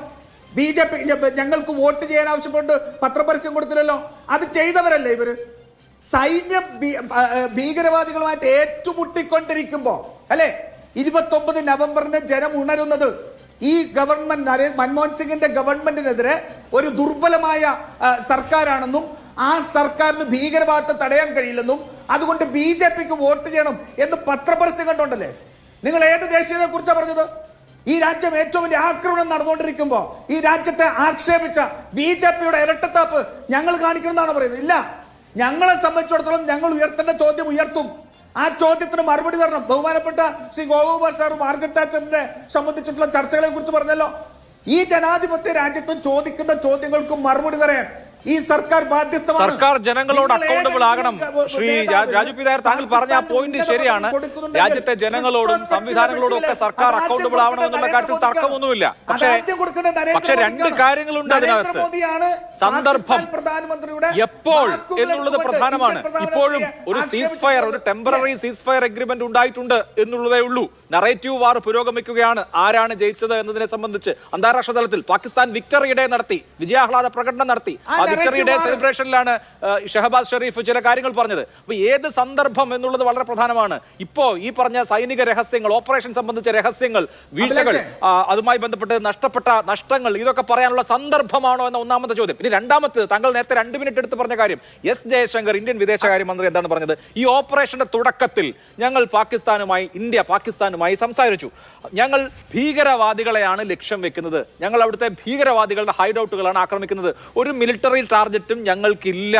BJP ഞങ്ങൾക്ക് വോട്ട് ചെയ്യാൻ ആവശ്യപ്പെട്ട് പത്രപരസ്യം കൊടുത്തില്ലല്ലോ. അത് ചെയ്തവരല്ലേ ഇവര്? സൈന്യം ഭീകരവാദികളുമായിട്ട് ഏറ്റുമുട്ടിക്കൊണ്ടിരിക്കുമ്പോ അല്ലെ 29 നവംബറിന് ജനം ഉണരുന്നത് ഈ ഗവൺമെന്റ് മൻമോഹൻ സിംഗിന്റെ ഗവൺമെന്റിനെതിരെ ഒരു ദുർബലമായ സർക്കാരാണെന്നും ആ സർക്കാരിന് ഭീകരവാദത്തെ തടയാൻ കഴിയില്ലെന്നും അതുകൊണ്ട് BJPക്ക് വോട്ട് ചെയ്യണം എന്ന് പത്രപരസ്യം കണ്ടോണ്ടല്ലേ. നിങ്ങൾ ഏത് ദേശീയതയെ കുറിച്ചാണ് പറഞ്ഞത്? ഈ രാജ്യം ഏറ്റവും വലിയ ആക്രമണം നടന്നുകൊണ്ടിരിക്കുമ്പോ ഈ രാജ്യത്തെ ആക്ഷേപിച്ച BJPയുടെ ഇരട്ടത്താപ്പ് ഞങ്ങൾ കാണിക്കണമെന്നാണ് പറയുന്നത്. ഇല്ല, ഞങ്ങളെ സംബന്ധിച്ചിടത്തോളം ഞങ്ങൾ ഉയർത്തേണ്ട ചോദ്യം ഉയർത്തും. ആ ചോദ്യത്തിന് മറുപടി തരണം. ബഹുമാനപ്പെട്ട ശ്രീ ഗോകുമാർ സാർ മാർഗരറ്റ് താച്ചറിനെ സംബന്ധിച്ചിട്ടുള്ള ചർച്ചകളെ കുറിച്ച് പറഞ്ഞല്ലോ. ഈ ജനാധിപത്യ രാജ്യത്ത് ചോദിക്കുന്ന ചോദ്യങ്ങൾക്ക് മറുപടി തരാൻ ഈ സർക്കാർ ബാധ്യസ്ഥമാണ്. സർക്കാർ ജനങ്ങളോട് അക്കൗണ്ടബിൾ ആകണം. ശ്രീ രാജു പി നായർ, താങ്കൾ പറഞ്ഞ ആ പോയിന്റ് ശരിയാണ്. രാജ്യത്തെ ജനങ്ങളോടും സംവിധാനങ്ങളോടും ഒക്കെ സർക്കാർ അക്കൗണ്ടബിൾ ആവണം എന്നുള്ള കാര്യത്തിൽ തർക്കമൊന്നുമില്ല. പക്ഷേ രണ്ട് കാര്യങ്ങളുണ്ട് അതിനകത്ത്. സന്ദർഭം എപ്പോൾ എന്നുള്ളത് പ്രധാനമാണ്. ഇപ്പോഴും ഒരു സീസ് ഫയർ, ഒരു ടെമ്പററി സീസ് ഫയർ എഗ്രിമെന്റ് ഉണ്ടായിട്ടുണ്ട് എന്നുള്ളതേ ഉള്ളൂ. നറേറ്റീവ് വാർ പുരോഗമിക്കുകയാണ്. ആരാണ് ജയിച്ചത് എന്നതിനെ സംബന്ധിച്ച് അന്താരാഷ്ട്ര തലത്തിൽ പാകിസ്ഥാൻ വിക്ടറി ഡേ നടത്തി, വിജയാഹ്ലാദ പ്രകടനം നടത്തി. വിക്ടറി ഡേ സെലിബ്രേഷനിലാണ് ഷഹബാസ് ഷെരീഫ് ചില കാര്യങ്ങൾ പറഞ്ഞത്. അപ്പൊ ഏത് സന്ദർഭം എന്നുള്ളത് വളരെ പ്രധാനമാണ്. ഇപ്പോ ഈ പറഞ്ഞ സൈനിക രഹസ്യങ്ങൾ, ഓപ്പറേഷൻ സംബന്ധിച്ച രഹസ്യങ്ങൾ, വീഴ്ചകൾ, അതുമായി ബന്ധപ്പെട്ട് നഷ്ടപ്പെട്ട നഷ്ടങ്ങൾ, ഇതൊക്കെ പറയാനുള്ള സന്ദർഭമാണോ എന്ന ഒന്നാമത്തെ ചോദ്യം. ഇനി രണ്ടാമത്തെ, താങ്കൾ നേരത്തെ 2 മിനിറ്റ് എടുത്ത് പറഞ്ഞ കാര്യം, എസ് ജയശങ്കർ ഇന്ത്യൻ വിദേശകാര്യമന്ത്രി എന്താണ് പറഞ്ഞത്? ഈ ഓപ്പറേഷന്റെ തുടക്കത്തിൽ ഞങ്ങൾ ഇന്ത്യ പാകിസ്ഥാനുമായി സംസാരിച്ചു. ഞങ്ങൾ ഭീകരവാദികളെയാണ് ലക്ഷ്യം വെക്കുന്നത്, ഞങ്ങൾ അവിടുത്തെ ഭീകരവാദികളുടെ ഹൈഡൌട്ടുകളാണ് ആക്രമിക്കുന്നത്, ഒരു മിലിറ്ററി ടാർഗറ്റും ഞങ്ങൾക്കില്ല.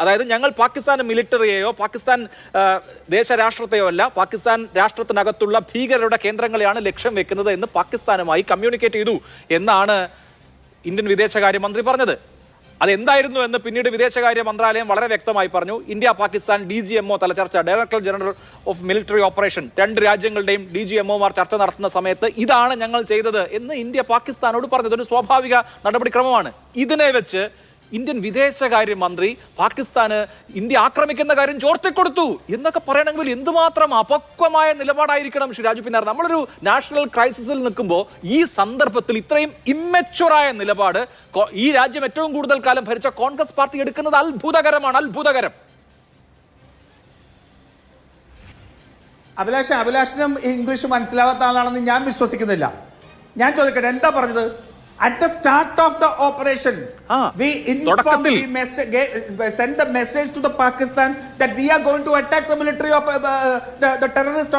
അതായത് ഞങ്ങൾ പാകിസ്ഥാൻ മിലിറ്ററിയെയോ പാകിസ്ഥാൻ ദേശരാഷ്ട്രത്തെയോ അല്ല, പാകിസ്ഥാൻ രാഷ്ട്രത്തിനകത്തുള്ള ഭീകരരുടെ കേന്ദ്രങ്ങളെയാണ് ലക്ഷ്യം വെക്കുന്നത് എന്ന് പാകിസ്ഥാനുമായി കമ്മ്യൂണിക്കേറ്റ് ചെയ്തു എന്നാണ് ഇന്ത്യൻ വിദേശകാര്യമന്ത്രി പറഞ്ഞത്. അതെന്തായിരുന്നു എന്ന് പിന്നീട് വിദേശകാര്യ മന്ത്രാലയം വളരെ വ്യക്തമായി പറഞ്ഞു. ഇന്ത്യ പാകിസ്ഥാൻ DGMO തല ചർച്ച, director general of military operation, 2 രാജ്യങ്ങളുടെയും DGMOമാർ ചർച്ച നടത്തുന്ന സമയത്ത് ഇതാണ് ഞങ്ങൾ ചെയ്തത് എന്ന് ഇന്ത്യ പാകിസ്ഥാനോട് പറഞ്ഞത് ഒരു സ്വാഭാവിക നടപടിക്രമമാണ്. ഇതിനെ വെച്ച് ഇന്ത്യൻ വിദേശകാര്യമന്ത്രി പാകിസ്ഥാന് ഇന്ത്യ ആക്രമിക്കുന്ന കാര്യം ചോർത്തിക്കൊടുത്തു എന്നൊക്കെ പറയണമെങ്കിൽ എന്തുമാത്രം അപക്വമായ നിലപാടായിരിക്കണം ശ്രീ രാജു പി നായർ. നമ്മളൊരു നാഷണൽ ക്രൈസിസിൽ നിൽക്കുമ്പോൾ ഈ സന്ദർഭത്തിൽ ഇത്രയും ഇമ്മച്ചുറായ നിലപാട് ഈ രാജ്യം ഏറ്റവും കൂടുതൽ കാലം ഭരിച്ച കോൺഗ്രസ് പാർട്ടി എടുക്കുന്നത് അത്ഭുതകരമാണ്, അത്ഭുതകരം. അഭിലാഷിനും ഇംഗ്ലീഷ് മനസ്സിലാവാത്ത ആളാണെന്ന് ഞാൻ വിശ്വസിക്കുന്നില്ല. ഞാൻ ചോദിക്കട്ടെ, എന്താ പറഞ്ഞത്? At the start of the operation, we informed, we sent the message to the Pakistan that we are going to attack the military of the terrorist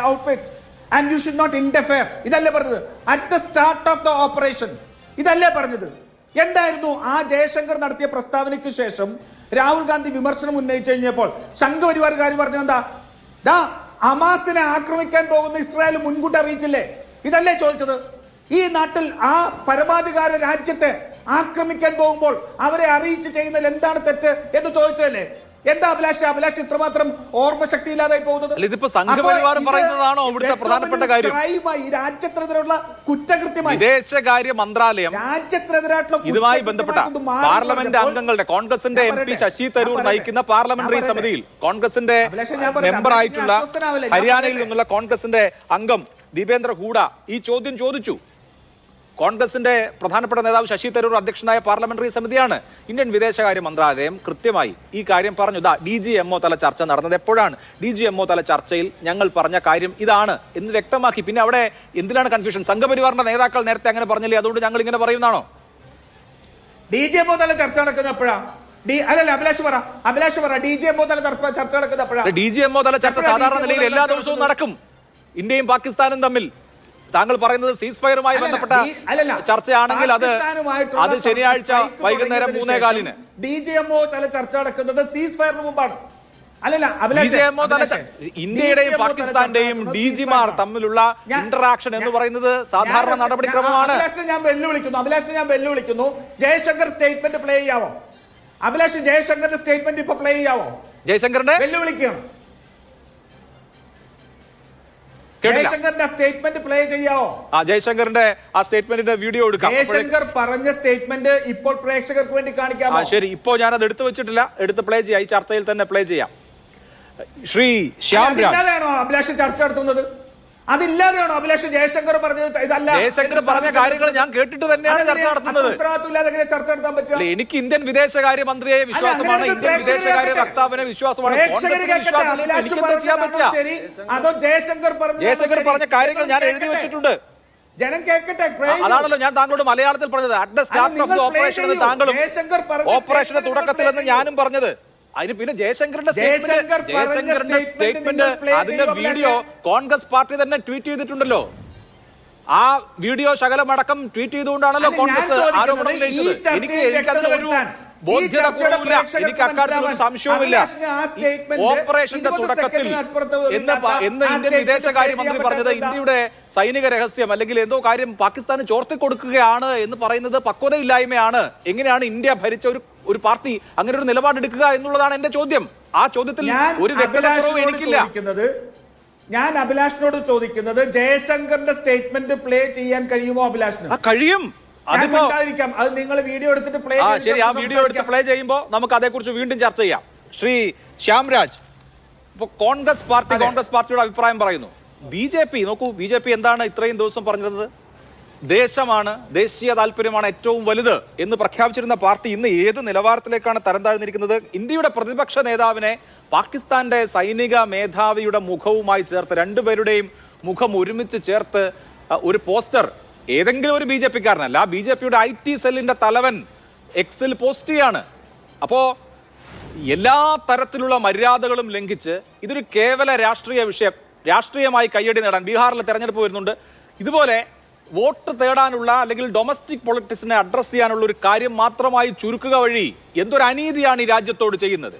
outfits and you should not interfere. ഇതല്ലേ പറഞ്ഞത്? At the start of the operation. ഇതല്ലേ പറഞ്ഞത്? എന്തായിരുന്നു ആ ജയശങ്കർ നടത്തിയ പ്രസ്താവനയ്ക്ക് ശേഷം രാഹുൽ ഗാന്ധി വിമർശനം ഉന്നയിച്ചു കഴിഞ്ഞപ്പോൾ സംഘപരിവാറുകാർ പറഞ്ഞത് എന്താ? ഹമാസിനെ ആക്രമിക്കാൻ പോകുന്ന ഇസ്രായേൽ മുൻകൂട്ടി അറിയിച്ചില്ലേ? ഇതല്ലേ ചോദിച്ചത്? ഈ നാട്ടിൽ ആ പരമാധികാര രാജ്യത്തെ ആക്രമിക്കാൻ പോകുമ്പോൾ അവരെ അറിയിച്ച് ചെയ്യുന്നതിൽ എന്താണ് തെറ്റ് എന്ന് ചോദിച്ചതല്ലേ? എന്താ അഭിലാഷ് ഇത്രമാത്രം ഓർമ്മശക്തി ഇല്ലാതായി പോകുന്നത്? ഇതിപ്പോ സംഘപരിവാർ പറയുന്നതാണോ ഇവിടുത്തെ പ്രധാനപ്പെട്ട കാര്യം? രാജ്യത്തിനെതിരെയുള്ള കുറ്റകൃത്യമായി വിദേശകാര്യ മന്ത്രാലയം രാജ്യത്തിനെതിരായിട്ടുള്ള ഇതുമായി ബന്ധപ്പെട്ട പാർലമെന്റ് അംഗങ്ങളുടെ, കോൺഗ്രസിന്റെ MP ശശി തരൂർ നയിക്കുന്ന പാർലമെന്ററി സമിതിയിൽ കോൺഗ്രസിന്റെ മെമ്പറായിട്ടുള്ള ഹരിയാനയിൽ നിന്നുള്ള കോൺഗ്രസിന്റെ അംഗം ദീപേന്ദ്ര ഹൂഡ ഈ ചോദ്യം ചോദിച്ചു. കോൺഗ്രസിന്റെ പ്രധാനപ്പെട്ട നേതാവ് ശശി തരൂർ അധ്യക്ഷനായ പാർലമെന്ററി സമിതിയാണ്. ഇന്ത്യൻ വിദേശകാര്യ മന്ത്രാലയം കൃത്യമായി ഈ കാര്യം പറഞ്ഞു. DGMO തല ചർച്ച നടന്നത് എപ്പോഴാണ്? DGMO തല ചർച്ചയിൽ ഞങ്ങൾ പറഞ്ഞ കാര്യം ഇതാണ് എന്ന് വ്യക്തമാക്കി. പിന്നെ അവിടെ എന്തിനാണ് കൺഫ്യൂഷൻ? സംഘപരിവാറിന്റെ നേതാക്കൾ നേരത്തെ അങ്ങനെ പറഞ്ഞില്ലേ, അതുകൊണ്ട് ഞങ്ങൾ ഇങ്ങനെ പറയുന്നതാണോ? DGMO തല ചർച്ച നടക്കുന്ന എപ്പോഴാ? അഭിലാഷ് പറ DGMO തല ചർച്ച നടക്കുന്ന എപ്പോഴാ? DGMO തല ചർച്ച സാധാരണ നിലയിൽ എല്ലാ ദിവസവും നടക്കും, ഇന്ത്യയും പാകിസ്ഥാനും തമ്മിൽ. താങ്കൾ പറയുന്നത് സീസ് ഫയറുമായി ബന്ധപ്പെട്ട ചർച്ചയാണെങ്കിൽ അത് ശനിയാഴ്ച വൈകുന്നേരം 3:15. DGMO തല ചർച്ച നടക്കുന്നത് സീസ് ഫയറിന് മുമ്പാണ്. ഇന്ത്യയുടെയും പാകിസ്ഥാന്റെയും DGമാർ തമ്മിലുള്ള ഇന്ററാക്ഷൻ എന്ന് പറയുന്നത് സാധാരണ നടപടിക്രമമാണ്. ഞാൻ വെല്ലുവിളിക്കുന്നു. ജയശങ്കർ സ്റ്റേറ്റ്മെന്റ് പ്ലേ ചെയ്യാവോ? ജയശങ്കറിന്റെ സ്റ്റേറ്റ്മെന്റ് ഇപ്പൊ പ്ലേ ചെയ്യാവോ? ജയശങ്കറിന്റെ വെല്ലുവിളിക്കണം. ജയശങ്കറിന്റെ സ്റ്റേറ്റ്മെന്റ് പ്ലേ ചെയ്യാവോ? ജയശങ്കറിന്റെ ആ സ്റ്റേറ്റ്മെന്റിന്റെ വീഡിയോ എടുക്കാം. ജയശങ്കർ പറഞ്ഞ സ്റ്റേറ്റ്മെന്റ് ഇപ്പോൾ പ്രേക്ഷകർക്ക് വേണ്ടി കാണിക്കാമോ? ശരി, ഇപ്പോൾ ഞാൻ അത് എടുത്തു വെച്ചിട്ടില്ല, എടുത്ത് പ്ലേ ചെയ്യാം. ഈ ചർച്ചയിൽ തന്നെ പ്ലേ ചെയ്യാം. ശ്രീ ശ്യാം രാജ് അഭിലാഷ് ചർച്ച നടത്തുന്നത് അതില്ലാതെയാണോ അഭിലാഷ് ജയശങ്കർ പറഞ്ഞത്? ഇതല്ല ജയശങ്കർ പറഞ്ഞ കാര്യങ്ങൾ ഞാൻ കേട്ടിട്ട് തന്നെയാണ് ചർച്ച നടത്തുന്നത്. ഉത്തരവാദിത്തമില്ലാതെ എങ്ങനെ ചർച്ച നടത്താൻ പറ്റുക? എനിക്ക് ഇന്ത്യൻ വിദേശകാര്യ മന്ത്രിയെ വിശ്വാസമാണ്, ഇന്ത്യൻ വിദേശകാര്യ വക്താവിനെ വിശ്വാസമാണ്. ചെയ്യാൻ പറ്റില്ല. അതോ ജയശങ്കർ പറഞ്ഞ കാര്യങ്ങൾ ഞാൻ എഴുതി വെച്ചിട്ടുണ്ട്. ജനം കേൾക്കട്ടെ. അതാണല്ലോ ഞാൻ താങ്കളോട് മലയാളത്തിൽ പറഞ്ഞത്. At the start of the operation എന്ന് താങ്കളും ഓപ്പറേഷന്റെ തുടക്കത്തിൽ എന്ന് ഞാനും പറഞ്ഞത്. അതിന് പിന്നെ ജയശങ്കറിന്റെ സ്റ്റേറ്റ്മെന്റ് അതിന്റെ വീഡിയോ കോൺഗ്രസ് പാർട്ടി തന്നെ ട്വീറ്റ് ചെയ്തിട്ടുണ്ടല്ലോ. ആ വീഡിയോ ശകലമടക്കം ട്വീറ്റ് ചെയ്തുകൊണ്ടാണല്ലോ കോൺഗ്രസ് ആരോപണം ഉന്നയിച്ചത്. എനിക്കതിൽ ഒരു ബോധ്യത കുറവില്ല, എനിക്ക് അക്കാര്യത്തിൽ ഒരു സംശയവുമില്ല. ഓപ്പറേഷന്റെ തുടക്കത്തിൽ എന്ന് ഇന്ത്യൻ വിദേശകാര്യമന്ത്രി പറഞ്ഞത് ഇന്ത്യയുടെ സൈനിക രഹസ്യം അല്ലെങ്കിൽ എന്തോ കാര്യം പാകിസ്ഥാന് ചോർത്തിക്കൊടുക്കുകയാണ് എന്ന് പറയുന്നത് പക്വതയില്ലായ്മയാണ്. എങ്ങനെയാണ് ഇന്ത്യ ഭരിച്ച ഒരു പാർട്ടി അങ്ങനെ ഒരു നിലപാടെടുക്കുക എന്നുള്ളതാണ് എന്റെ ചോദ്യം. ആ ചോദ്യത്തിൽ ഒരു വ്യക്തതയും എനിക്കില്ല. ഞാൻ അഭിലാഷിനോട് ചോദിക്കുന്നത് ജയശങ്കറിന്റെ സ്റ്റേറ്റ്മെന്റ് പ്ലേ ചെയ്യാൻ കഴിയുമോ അഭിലാഷിന്? കഴിയും. അത് നിങ്ങൾ വീഡിയോ എടുത്തിട്ട് പ്ലേ ശരി, ആ വീഡിയോ എടുത്ത് പ്ലേ ചെയ്യുമ്പോൾ നമുക്ക് അതേക്കുറിച്ച് വീണ്ടും ചർച്ച ചെയ്യാം. ശ്രീ ശ്യാംരാജ്, ഇപ്പൊ കോൺഗ്രസ് പാർട്ടിയുടെ അഭിപ്രായം പറയുന്നു. BJP നോക്കൂ, BJP എന്താണ് ഇത്രയും ദിവസം പറഞ്ഞത്? ദേശമാണ്, ദേശീയ താല്പര്യമാണ് ഏറ്റവും വലുത് എന്ന് പ്രഖ്യാപിച്ചിരുന്ന പാർട്ടി ഇന്ന് ഏത് നിലവാരത്തിലേക്കാണ് തരം താഴ്ന്നിരിക്കുന്നത്? ഇന്ത്യയുടെ പ്രതിപക്ഷ നേതാവിനെ പാകിസ്ഥാന്റെ സൈനിക മേധാവിയുടെ മുഖവുമായി ചേർത്ത്, രണ്ടുപേരുടെയും മുഖം ഒരുമിച്ച് ചേർത്ത് ഒരു പോസ്റ്റർ ഏതെങ്കിലും ഒരു BJP-കാരനല്ല, BJP-യുടെ IT സെല്ലിന്റെ തലവൻ എക്സിൽ പോസ്റ്റ് ചെയ്യാണ്. അപ്പോ എല്ലാ തരത്തിലുള്ള മര്യാദകളും ലംഘിച്ച് ഇതൊരു കേവല രാഷ്ട്രീയ വിഷയം, രാഷ്ട്രീയമായി കയ്യടി നേടാൻ ബീഹാറിൽ തെരഞ്ഞെടുപ്പ് വരുന്നുണ്ട്, ഇതുപോലെ വോട്ട് തേടാനുള്ള അല്ലെങ്കിൽ ഡൊമസ്റ്റിക് പൊളിറ്റിക്സിനെ അഡ്രസ് ചെയ്യാനുള്ള ഒരു കാര്യം മാത്രമായി ചുരുക്കുക വഴി എന്തൊരു അനീതിയാണ് ഈ രാജ്യത്തോട് ചെയ്യുന്നത്?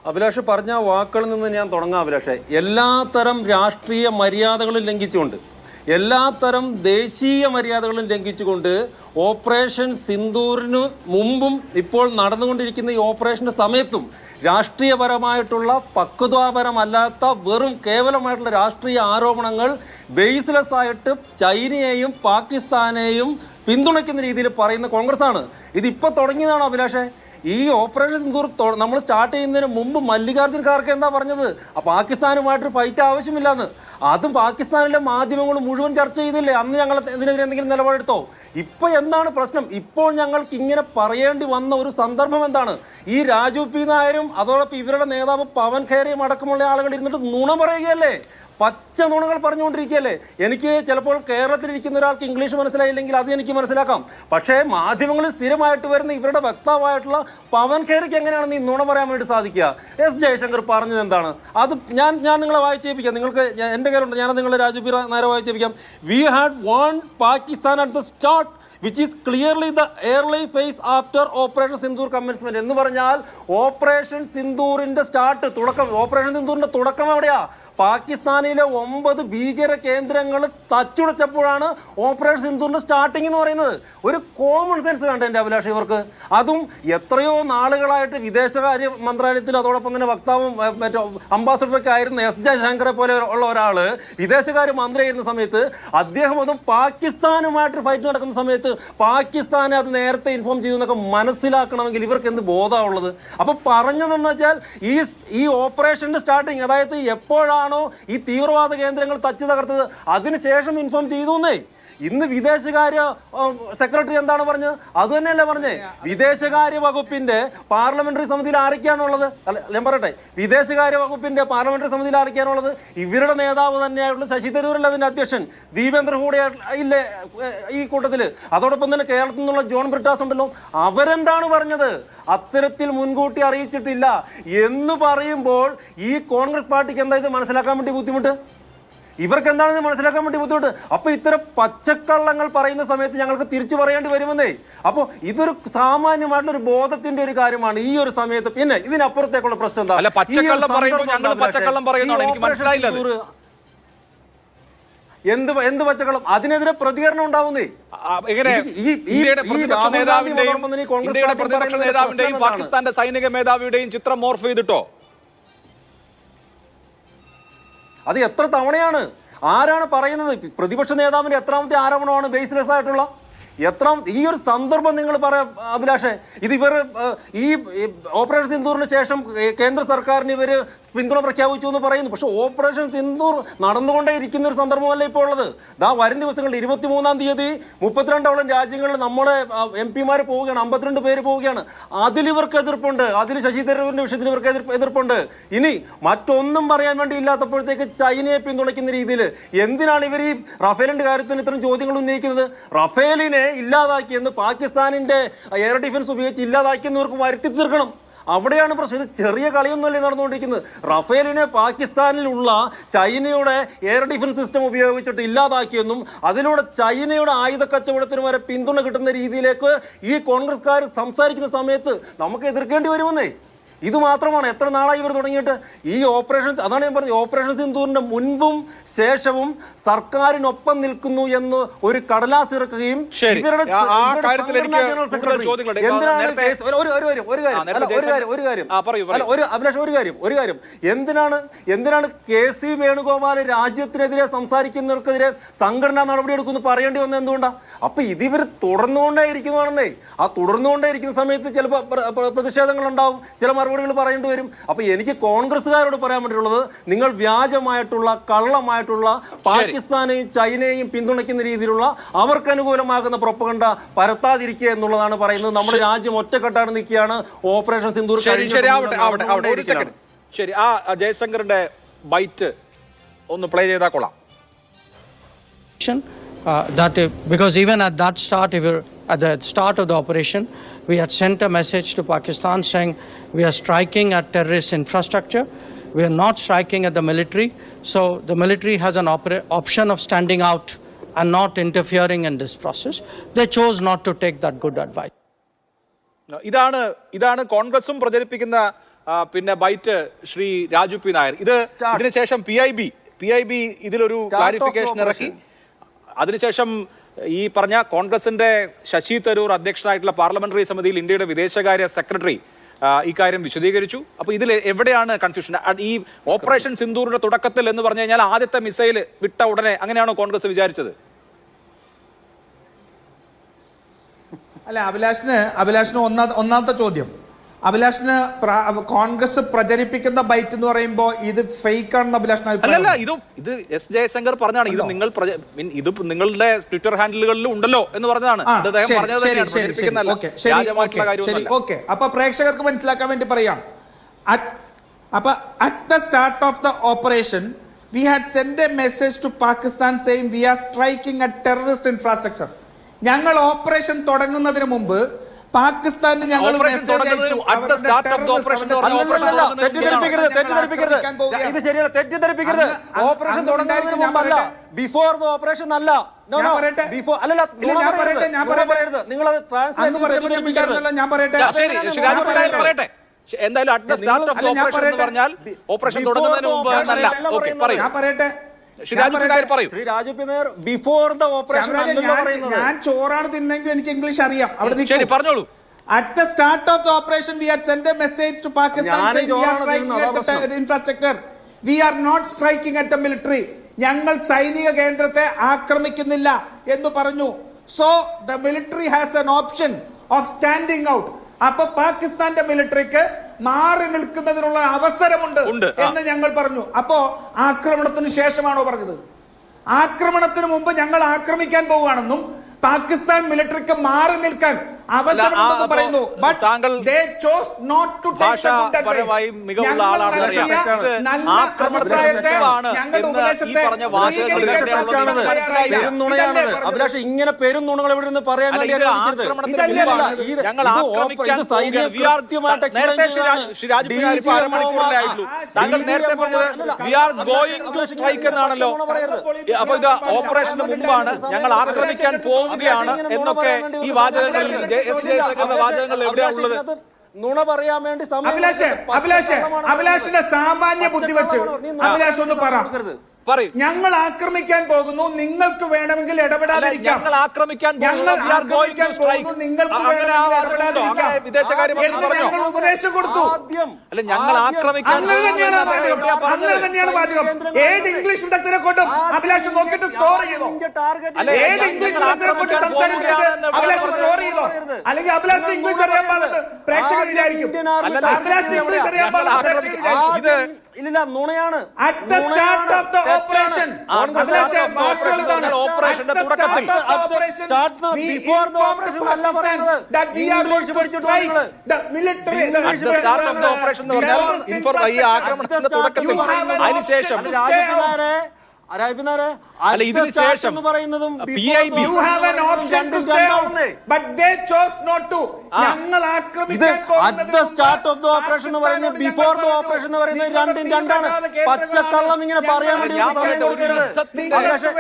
അഭിലാഷ് പറഞ്ഞ വാക്കുകളിൽ നിന്ന് ഞാൻ തുടങ്ങാം. അഭിലാഷേ, എല്ലാത്തരം രാഷ്ട്രീയ മര്യാദകളും ലംഘിച്ചുകൊണ്ട്, എല്ലാത്തരം ദേശീയ മര്യാദകളും ലംഘിച്ചുകൊണ്ട് ഓപ്പറേഷൻ സിന്ദൂറിന് മുമ്പും ഇപ്പോൾ നടന്നുകൊണ്ടിരിക്കുന്ന ഈ ഓപ്പറേഷൻ്റെ സമയത്തും രാഷ്ട്രീയപരമായിട്ടുള്ള പക്വതാപരമല്ലാത്ത വെറും കേവലമായിട്ടുള്ള രാഷ്ട്രീയ ആരോപണങ്ങൾ ബേസ്ലെസ് ആയിട്ട് ചൈനയെയും പാകിസ്ഥാനെയും പിന്തുണയ്ക്കുന്ന രീതിയിൽ പറയുന്ന കോൺഗ്രസ്സാണ്. ഇതിപ്പോൾ തുടങ്ങിയതാണോ അഭിലാഷേ? ഈ ഓപ്പറേഷൻ സിന്ദൂർ നമ്മൾ സ്റ്റാർട്ട് ചെയ്യുന്നതിന് മുമ്പ് മല്ലികാർജ്ജുൻ ഖാർഗെ എന്താ പറഞ്ഞത്? പാകിസ്ഥാനുമായിട്ടൊരു ഫൈറ്റ് ആവശ്യമില്ലെന്ന്. അതും പാകിസ്ഥാനിലെ മാധ്യമങ്ങൾ മുഴുവൻ ചർച്ച ചെയ്തില്ലേ? അന്ന് ഞങ്ങൾ ഇതിനെതിരെ എന്തെങ്കിലും നിലപാടെടുത്തോ? ഇപ്പോൾ എന്താണ് പ്രശ്നം? ഇപ്പോൾ ഞങ്ങൾക്ക് ഇങ്ങനെ പറയേണ്ടി വന്ന ഒരു സന്ദർഭം എന്താണ്? ഈ രാജു പി നായരും അതോടൊപ്പം ഇവരുടെ നേതാവ് പവൻ ഖേരയും അടക്കമുള്ള ആളുകൾ ഇരുന്നിട്ട് നുണ പറയുകയല്ലേ, പച്ച നുണകൾ പറഞ്ഞുകൊണ്ടിരിക്കുകയല്ലേ. എനിക്ക് ചിലപ്പോൾ കേരളത്തിലിരിക്കുന്ന ഒരാൾക്ക് ഇംഗ്ലീഷ് മനസ്സിലായില്ലെങ്കിൽ അത് എനിക്ക് മനസ്സിലാക്കാം. പക്ഷേ മാധ്യമങ്ങളിൽ സ്ഥിരമായിട്ട് വരുന്ന ഇവരുടെ വക്താവായിട്ടുള്ള പവൻ ഖേരയ്ക്ക് എങ്ങനെയാണ് ഈ നുണ പറയാൻ വേണ്ടി സാധിക്കുക? എസ് ജയശങ്കർ പറഞ്ഞത് എന്താണ്? അത് ഞാൻ നിങ്ങളെ വായിച്ചേപ്പിക്കാം. നിങ്ങൾക്ക് എൻ്റെ കയ്യിലുണ്ട്, ഞാൻ നിങ്ങളെ രാജു പി നായരെ വായിച്ചേപ്പിക്കാം. We had won Pakistan at the start which is clearly the early phase after Operation Sindoor commencement. എന്ന് പറഞ്ഞാൽ ഓപ്പറേഷൻ സിന്ദൂറിൻ്റെ തുടക്കം, ഓപ്പറേഷൻ സിന്ദൂറിൻ്റെ തുടക്കം എവിടെയാ? പാകിസ്ഥാനിലെ 9 ഭീകര കേന്ദ്രങ്ങൾ തച്ചുടച്ചപ്പോഴാണ് ഓപ്പറേഷൻ സിന്ദൂറിൻ്റെ സ്റ്റാർട്ടിംഗ് എന്ന് പറയുന്നത്. ഒരു കോമൺ സെൻസ് വേണ്ട എൻ്റെ അഭിലാഷ് ഇവർക്ക്. അതും എത്രയോ നാളുകളായിട്ട് വിദേശകാര്യ മന്ത്രാലയത്തിൽ അതോടൊപ്പം തന്നെ വക്താവും മറ്റേ അംബാസഡറൊക്കെ ആയിരുന്ന എസ് ജയശങ്കറെ പോലെ ഉള്ള ഒരാൾ വിദേശകാര്യ മന്ത്രിയായിരുന്ന സമയത്ത് അദ്ദേഹം അതും പാകിസ്ഥാനുമായിട്ട് ഫൈറ്റ് നടക്കുന്ന സമയത്ത് പാകിസ്ഥാനെ അത് നേരത്തെ ഇൻഫോം ചെയ്തു എന്നൊക്കെ മനസ്സിലാക്കണമെങ്കിൽ ഇവർക്ക് എന്ത് ബോധമുള്ളത്? അപ്പോൾ പറഞ്ഞതെന്ന് വെച്ചാൽ ഈ ഓപ്പറേഷൻ്റെ സ്റ്റാർട്ടിങ്, അതായത് എപ്പോഴാണോ ഈ തീവ്രവാദ കേന്ദ്രങ്ങൾ തച്ചു തകർത്തത് അതിനുശേഷം ഇൻഫോം ചെയ്തു എന്നേ. ഇന്ന് വിദേശകാര്യ സെക്രട്ടറി എന്താണ് പറഞ്ഞത്? അത് തന്നെയല്ലേ പറഞ്ഞേ. വിദേശകാര്യ വകുപ്പിന്റെ പാർലമെന്ററി സമിതിയിൽ ആരൊക്കെയാണുള്ളത്? ഞാൻ പറയട്ടെ, വിദേശകാര്യ വകുപ്പിന്റെ പാർലമെന്ററി സമിതിയിൽ ആരൊക്കെയാണുള്ളത്? ഇവരുടെ നേതാവ് തന്നെയായിട്ടുള്ള ശശി തരൂരല്ല അതിന്റെ അധ്യക്ഷൻ, ദീപേന്ദ്ര ഹൂഡ ഇല്ലേ ഈ കൂട്ടത്തില്, അതോടൊപ്പം തന്നെ കേരളത്തിൽ നിന്നുള്ള ജോൺ ബ്രിട്ടാസ് ഉണ്ടല്ലോ. അവരെന്താണ് പറഞ്ഞത്? അത്തരത്തിൽ മുൻകൂട്ടി അറിയിച്ചിട്ടില്ല എന്ന് പറയുമ്പോൾ ഈ കോൺഗ്രസ് പാർട്ടിക്ക് എന്താ ഇത് മനസ്സിലാക്കാൻ വേണ്ടി ബുദ്ധിമുട്ട്? ഇവർക്ക് എന്താണ് ഇത് മനസ്സിലാക്കാൻ വേണ്ടി ബുദ്ധിമുട്ട്? അപ്പോൾ ഇത്തരം പച്ചക്കള്ളങ്ങൾ പറയുന്ന സമയത്ത് ഞങ്ങൾക്ക് തിരിച്ചു പറയേണ്ടി വരുമെന്നേ. അപ്പോൾ ഇതൊരു സാമാന്യമായിട്ടുള്ള ഒരു ബോധത്തിന്റെ ഒരു കാര്യമാണ് ഈ ഒരു സമയത്ത്. പിന്നെ ഇതിനപ്പുറത്തേക്കുള്ള പ്രശ്നം എന്താ? എന്ത് പച്ചക്കള്ളം? അതിനെതിരെ പ്രതികരണം ഉണ്ടാവുന്നേ. പാകിസ്ഥാന്റെ സൈനിക മേധാവിയുടെയും ചിത്രം മോർഫ് ചെയ്തിട്ടോ? അത് എത്ര തവണയാണ്? ആരാണ് പറയുന്നത്? പ്രതിപക്ഷ നേതാവിന്റെ എത്രാമത്തെ ആരോപണമാണ് ബേസ്ലെസ് ആയിട്ടുള്ള? ഈ ഒരു സന്ദർഭം നിങ്ങൾ പറയാം അഭിലാഷേ. ഇത് ഇവർ ഈ ഓപ്പറേഷൻ സിന്ദൂറിന് ശേഷം കേന്ദ്ര സർക്കാരിന് ഇവർ പിന്തുണ പ്രഖ്യാപിച്ചു എന്ന് പറയുന്നു. പക്ഷെ ഓപ്പറേഷൻ സിന്ദൂർ നടന്നുകൊണ്ടേ ഇരിക്കുന്ന ഒരു സന്ദർഭമല്ല ഇപ്പോൾ ഉള്ളത്. വരും ദിവസങ്ങളിൽ 23-ാം തീയതി 32ഓളം രാജ്യങ്ങളിൽ നമ്മുടെ MP-മാർ പോവുകയാണ്, 52 പേര് പോവുകയാണ്. അതിലിവർക്ക് എതിർപ്പുണ്ട്, അതിൽ ശശി തരൂരിന്റെ വിഷയത്തിൽ ഇവർക്ക് എതിർപ്പുണ്ട്. ഇനി മറ്റൊന്നും പറയാൻ വേണ്ടി ഇല്ലാത്തപ്പോഴത്തേക്ക് ചൈനയെ പിന്തുണയ്ക്കുന്ന രീതിയിൽ എന്തിനാണ് ഇവർ ഈ റഫേലിന്റെ കാര്യത്തിൽ ഇത്തരം ചോദ്യങ്ങൾ ഉന്നയിക്കുന്നത്? റഫേലിനെ ഇല്ലാതാക്കിയെന്ന് പാകിസ്ഥാനിന്റെ എയർ ഡിഫൻസ് ഉപയോഗിച്ച് ഇല്ലാതാക്കിയെന്നവർക്ക് വരുത്തി തീർക്കണം. അവിടെയാണ് പ്രശ്നം. ഇത് ചെറിയ കളിയൊന്നുമല്ലേ നടന്നുകൊണ്ടിരിക്കുന്നത്. റഫേലിനെ പാകിസ്ഥാനിലുള്ള ചൈനയുടെ എയർ ഡിഫൻസ് സിസ്റ്റം ഉപയോഗിച്ചിട്ട് ഇല്ലാതാക്കിയെന്നും അതിലൂടെ ചൈനയുടെ ആയുധ കച്ചവടത്തിന് വരെ പിന്തുണ കിട്ടുന്ന രീതിയിലേക്ക് ഈ കോൺഗ്രസ്സുകാർ സംസാരിക്കുന്ന സമയത്ത് നമുക്ക് എതിർക്കേണ്ടി വരുമെന്നേ. ഇത് മാത്രമാണ്. എത്ര നാളായി ഇവർ തുടങ്ങിയിട്ട് ഈ ഓപ്പറേഷൻ? അതാണ് ഞാൻ പറഞ്ഞത്, ഓപ്പറേഷൻ സിന്ദൂറിന്റെ മുൻപും ശേഷവും സർക്കാരിനൊപ്പം നിൽക്കുന്നു എന്ന് ഒരു കടലാസ് ഇറക്കുകയും എന്തിനാണ് KC വേണുഗോപാൽ രാജ്യത്തിനെതിരെ സംസാരിക്കുന്നവർക്കെതിരെ സംഘടനാ നടപടിയെടുക്കുന്നു പറയേണ്ടി വന്നത് എന്തുകൊണ്ടാണ്? അപ്പൊ ഇതിവർ തുടർന്നുകൊണ്ടേ ഇരിക്കുന്നതാണെന്നേ. ആ തുടർന്നുകൊണ്ടേ ഇരിക്കുന്ന സമയത്ത് ചിലപ്പോൾ പ്രതിഷേധങ്ങൾ ഉണ്ടാവും, ചില മറുപടികൾ പറയേണ്ടി വരും. അപ്പൊ എനിക്ക് കോൺഗ്രസ്സുകാരോട് പറയാൻ വേണ്ടിയുള്ളത്, നിങ്ങൾ വ്യാജമായിട്ടുള്ള കള്ളമായിട്ടുള്ള പാകിസ്ഥാനെയും ചൈനയെയും പിന്തുണയ്ക്കുന്ന രീതിയിലുള്ള അവർക്ക് അനുകൂലമാകുന്ന പ്രൊപ്പഗണ്ട പരത്താതിരിക്കുക എന്നുള്ളതാണ് പറയുന്നത്. നമ്മുടെ രാജ്യം ഒറ്റക്കെട്ടാണ് നിൽക്കുകയാണ്. ഓപ്പറേഷൻ സിന്ദൂർ ശരി, ആ ജയശങ്കറിന്റെ ബൈറ്റ് ഒന്ന് പ്ലേ ചെയ്താൽ കൊള്ളാം. Because even at the start of the operation, we had sent a message to Pakistan saying we are striking at terrorist infrastructure. We are not striking at the military. So the military has an option of standing out and not interfering in this process. They chose not to take that good advice. ഇതാണ് കോൺഗ്രസും പ്രചരിപ്പിക്കുന്ന പിന്നെ byte Shri Raju P Nair. ഇതിനുശേഷം PIB ഇതിലൊരു clarification ഇറക്കി. അതിനുശേഷം ഈ പറഞ്ഞ കോൺഗ്രസിന്റെ ശശി തരൂർ അധ്യക്ഷനായിട്ടുള്ള പാർലമെന്ററി സമിതിയിൽ ഇന്ത്യയുടെ വിദേശകാര്യ സെക്രട്ടറി ഇക്കാര്യം വിശദീകരിച്ചു. അപ്പൊ ഇതിൽ എവിടെയാണ് കൺഫ്യൂഷൻ? ഈ ഓപ്പറേഷൻ സിന്ദൂറിന്റെ തുടക്കത്തിൽ എന്ന് പറഞ്ഞു കഴിഞ്ഞാൽ ആദ്യത്തെ മിസൈൽ വിട്ട ഉടനെ അങ്ങനെയാണോ കോൺഗ്രസ് വിചാരിച്ചത്? അല്ല, അഭിലാഷിന് ഒന്നാമത്തെ ചോദ്യം, അഭിലാഷിന് കോൺഗ്രസ് പ്രചരിപ്പിക്കുന്ന ബൈറ്റ് എന്ന് പറയുമ്പോൾ ഇത് ഫേക്ക് ആണെന്ന് അഭിലാഷിന് അല്ലല്ല, ഇത് എസ് ജയശങ്കർ പറഞ്ഞാണ്. ഇത് നിങ്ങളുടെ ട്വിറ്റർ ഹാൻഡിലുകളിൽ ഉണ്ടല്ലോ എന്ന് പറഞ്ഞതാണ്. ഓക്കെ, അപ്പൊ പ്രേക്ഷകർക്ക് മനസ്സിലാക്കാൻ വേണ്ടി പറയാം. അപ്പൊ at the start of the operation we had sent a message to Pakistan saying we are striking at terrorist infrastructure. ഞങ്ങൾ ഓപ്പറേഷൻ തുടങ്ങുന്നതിന് മുമ്പ് പാകിസ്ഥാനിൽ ഞങ്ങൾ തെറ്റിദ്ധരിപ്പിക്കരുത്. ഇത് ശരിയാണ്, തെറ്റിദ്ധരിപ്പിക്കരുത്. ഓപ്പറേഷൻ തുടങ്ങുന്നതിന് മുമ്പല്ല, ബിഫോർ ദ ഓപ്പറേഷൻ അല്ല. ഞാൻ പറയട്ടെ, എന്തായാലും at the start of the operation എന്ന് പറഞ്ഞാൽ ഓപ്പറേഷൻ തുടങ്ങുന്നതിന് മുമ്പ് എന്നല്ല. ഓക്കേ, പറയൂ. ഞാൻ പറയട്ടെ, ഞാൻ ചോറാണ് തിന്നെങ്കിൽ എനിക്ക് ഇംഗ്ലീഷ് അറിയാം. ശരി, പറഞ്ഞോളൂ. At the start of the operation, we had sent a message to Pakistan saying we are striking at the infrastructure. We are not striking at the military. ഞങ്ങൾ സൈനിക കേന്ദ്രത്തെ ആക്രമിക്കുന്നില്ല എന്ന് പറഞ്ഞു. So the military has an option of standing out. അപ്പൊ പാകിസ്ഥാന്റെ മിലിറ്ററിക്ക് മാറി നിൽക്കുന്നതിനുള്ള അവസരമുണ്ട് എന്ന് ഞങ്ങൾ പറഞ്ഞു. അപ്പോ ആക്രമണത്തിന് ശേഷമാണോ പറഞ്ഞത്? ആക്രമണത്തിന് മുമ്പ് ഞങ്ങൾ ആക്രമിക്കാൻ പോവുകയാണെന്നും പാകിസ്ഥാൻ മിലിറ്ററിക്ക് മാറി നിൽക്കാൻ അവസരമുണ്ടെന്ന് പറയുന്നു. അഭിലാഷ്, ഇങ്ങനെ പെരും നുണകൾ ഇവിടെ നിന്ന് പറയാൻ വേണ്ടി ഓപ്പറേഷന് മുമ്പാണ് ഞങ്ങൾ ആക്രമിക്കാൻ പോവുകയാണ് എന്നൊക്കെ ഈ വാചകങ്ങളിൽ വാചകങ്ങൾ എവിടെയാണുള്ളത്? നുണ പറയാൻ വേണ്ടി അഭിലാഷിന്റെ സാമാന്യ ബുദ്ധി വെച്ച് അഭിലാഷ് ഒന്ന് പറ. പറയൂ. ഞങ്ങൾ ആക്രമിക്കാൻ പോകുന്നു, നിങ്ങൾക്ക് വേണമെങ്കിൽ ഇടപെടാതിരിക്കാം. ഞങ്ങൾ ആക്രമിക്കാൻ ഞങ്ങൾ ഉപദേശം കൊടുത്തു. അല്ല, ഞങ്ങൾ ആക്രമിക്കാൻ അങ്ങനെ തന്നെയാണ് വാചകം. ഏത് ഇംഗ്ലീഷ് വിദഗ്ധരെ കൊണ്ടും അഭിലാഷ് നോക്കിയിട്ട് സ്റ്റോർ ചെയ്തോ? ഏത് ഇംഗ്ലീഷ് വിദഗ്ധരെ കൊണ്ട് സംസാരിക്കുന്നത് അഭിലാഷ് സ്റ്റോർ ചെയ്തോ? അല്ലെങ്കിൽ അഭിലാഷ് ഇംഗ്ലീഷ് അറിയാൻ പാടുന്നത് പ്രേക്ഷകർ വിചാരിക്കും. അഭിലാഷ് ഇംഗ്ലീഷ് അറിയാൻ പാടുന്നത് പ്രേക്ഷകർ വിചാരിക്കും. ഇല്ല, നുണയാണ്. At the start of the operation, ഓപ്പറേഷന്റെ തുടക്കത്തിൽ before the operation അല്ല പറയുന്നത്. that we are going to strike the military. Start of the operation എന്ന് പറഞ്ഞാൽ ഈ ആക്രമണത്തിന്റെ തുടക്കത്തിൽ, അതിനുശേഷം അല്ല, ഇതിന് ശേഷം PIB You have an option to stay out, but they chose not to. ഞങ്ങൾ ആക്രമിക്കാൻ പോകുന്നത് സ്റ്റാർട്ട് ഓഫ് ദ ഓപ്പറേഷൻ എന്ന് പറയുന്നത് ബിഫോർ ദ ഓപ്പറേഷൻ എന്ന് പറയുന്നത് രണ്ടും രണ്ടാണ്. പച്ചക്കള്ളം ഇങ്ങനെ പറയാൻ വേണ്ടി സമയം കൊടുക്കരുത്.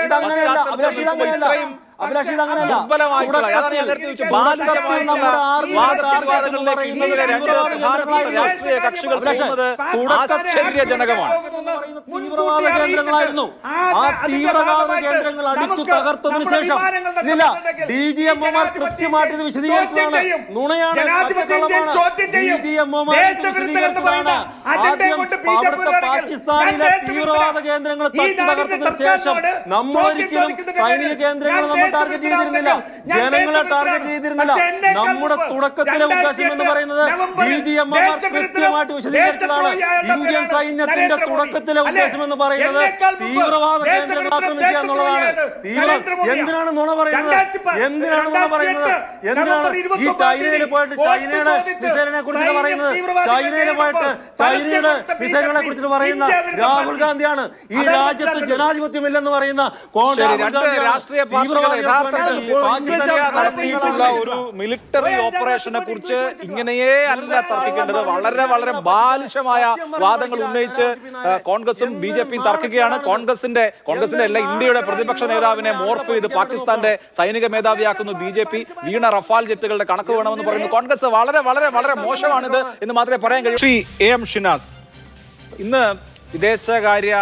ഇതങ്ങനെയല്ല അഭിലാഷ്, ഇതങ്ങനെയല്ല അഭിലാഷ്, ഇതങ്ങനെയല്ല. തീവ്രവാദ കേന്ദ്രങ്ങളായിരുന്നു. ആ തീവ്രവാദ കേന്ദ്രങ്ങൾ അടിച്ചു തകർത്തതിനു ശേഷം ഇല്ല, DGMOമാർ കൃത്യമായിട്ട് ഇത് വിശദീകരിച്ചതാണ്. നുണയാണ്, DGMOമാർ പാകിസ്ഥാനിലെ തീവ്രവാദ കേന്ദ്രങ്ങൾ തച്ചു തകർത്തതിനു ശേഷം നമ്മളൊരിക്കലും സൈനിക കേന്ദ്രങ്ങൾ നമ്മൾ ടാർഗറ്റ് ചെയ്തിരുന്നില്ല, ജനങ്ങളെ ടാർഗറ്റ് ചെയ്തിരുന്നില്ല. നമ്മുടെ തുടക്കത്തിലെ ഉദ്ദേശം എന്ന് പറയുന്നത് DGMOമാർ കൃത്യമായിട്ട് വിശദീകരിച്ചതാണ്. ഇന്ത്യൻ സൈന്യത്തിന്റെ തുടക്കത്തിലെ ഉദ്ദേശം എന്ന് പറയുന്നത് തീവ്രവാദ കേന്ദ്രങ്ങൾ ആക്രമിക്കുക എന്നുള്ളതാണ്. എന്തിനാണ് നുണ പറയുന്നത്? എന്തിനാണ് നുണ പറയുന്നത്? എന്തിനാണ് ഈ ചൈനയിൽ പോയിട്ട് ചൈനയുടെ മിസൈലിനെ കുറിച്ചിട്ട് പറയുന്നത്? ചൈനയിൽ പോയിട്ട് ചൈനയുടെ മിസൈലുകളെ കുറിച്ചിട്ട് പറയുന്ന രാഹുൽ ഗാന്ധിയാണ്. ഈ രാജ്യത്ത് ജനാധിപത്യമില്ലെന്ന് പറയുന്ന രാഷ്ട്രീയ ഒരു മിലിറ്ററി ഓപ്പറേഷനെ കുറിച്ച് ഇങ്ങനെയേ അല്ല തർക്കിക്കേണ്ടത്. വളരെ വളരെ ബാലിശമായ വാദങ്ങൾ ഉന്നയിച്ച് കോൺഗ്രസും BJPയും തർക്കുകയാണ്. കോൺഗ്രസിന്റെ അല്ല, ഇന്ത്യയുടെ പ്രതിപക്ഷ നേതാവിനെ മോർഫ് ചെയ്ത് പാകിസ്ഥാന്റെ സൈനിക മേധാവിയാക്കുന്നു BJP. വീണ റഫാൽ ജെറ്റുകളുടെ കണക്ക് വേണമെന്ന് പറയുന്നു കോൺഗ്രസ്. വളരെ വളരെ വളരെ മോശമാണിത് എന്ന് മാത്രമേ പറയാൻ കഴിയൂ. ശ്രീ AM ഷിനാസ്, ഇന്ന് വിദേശകാര്യ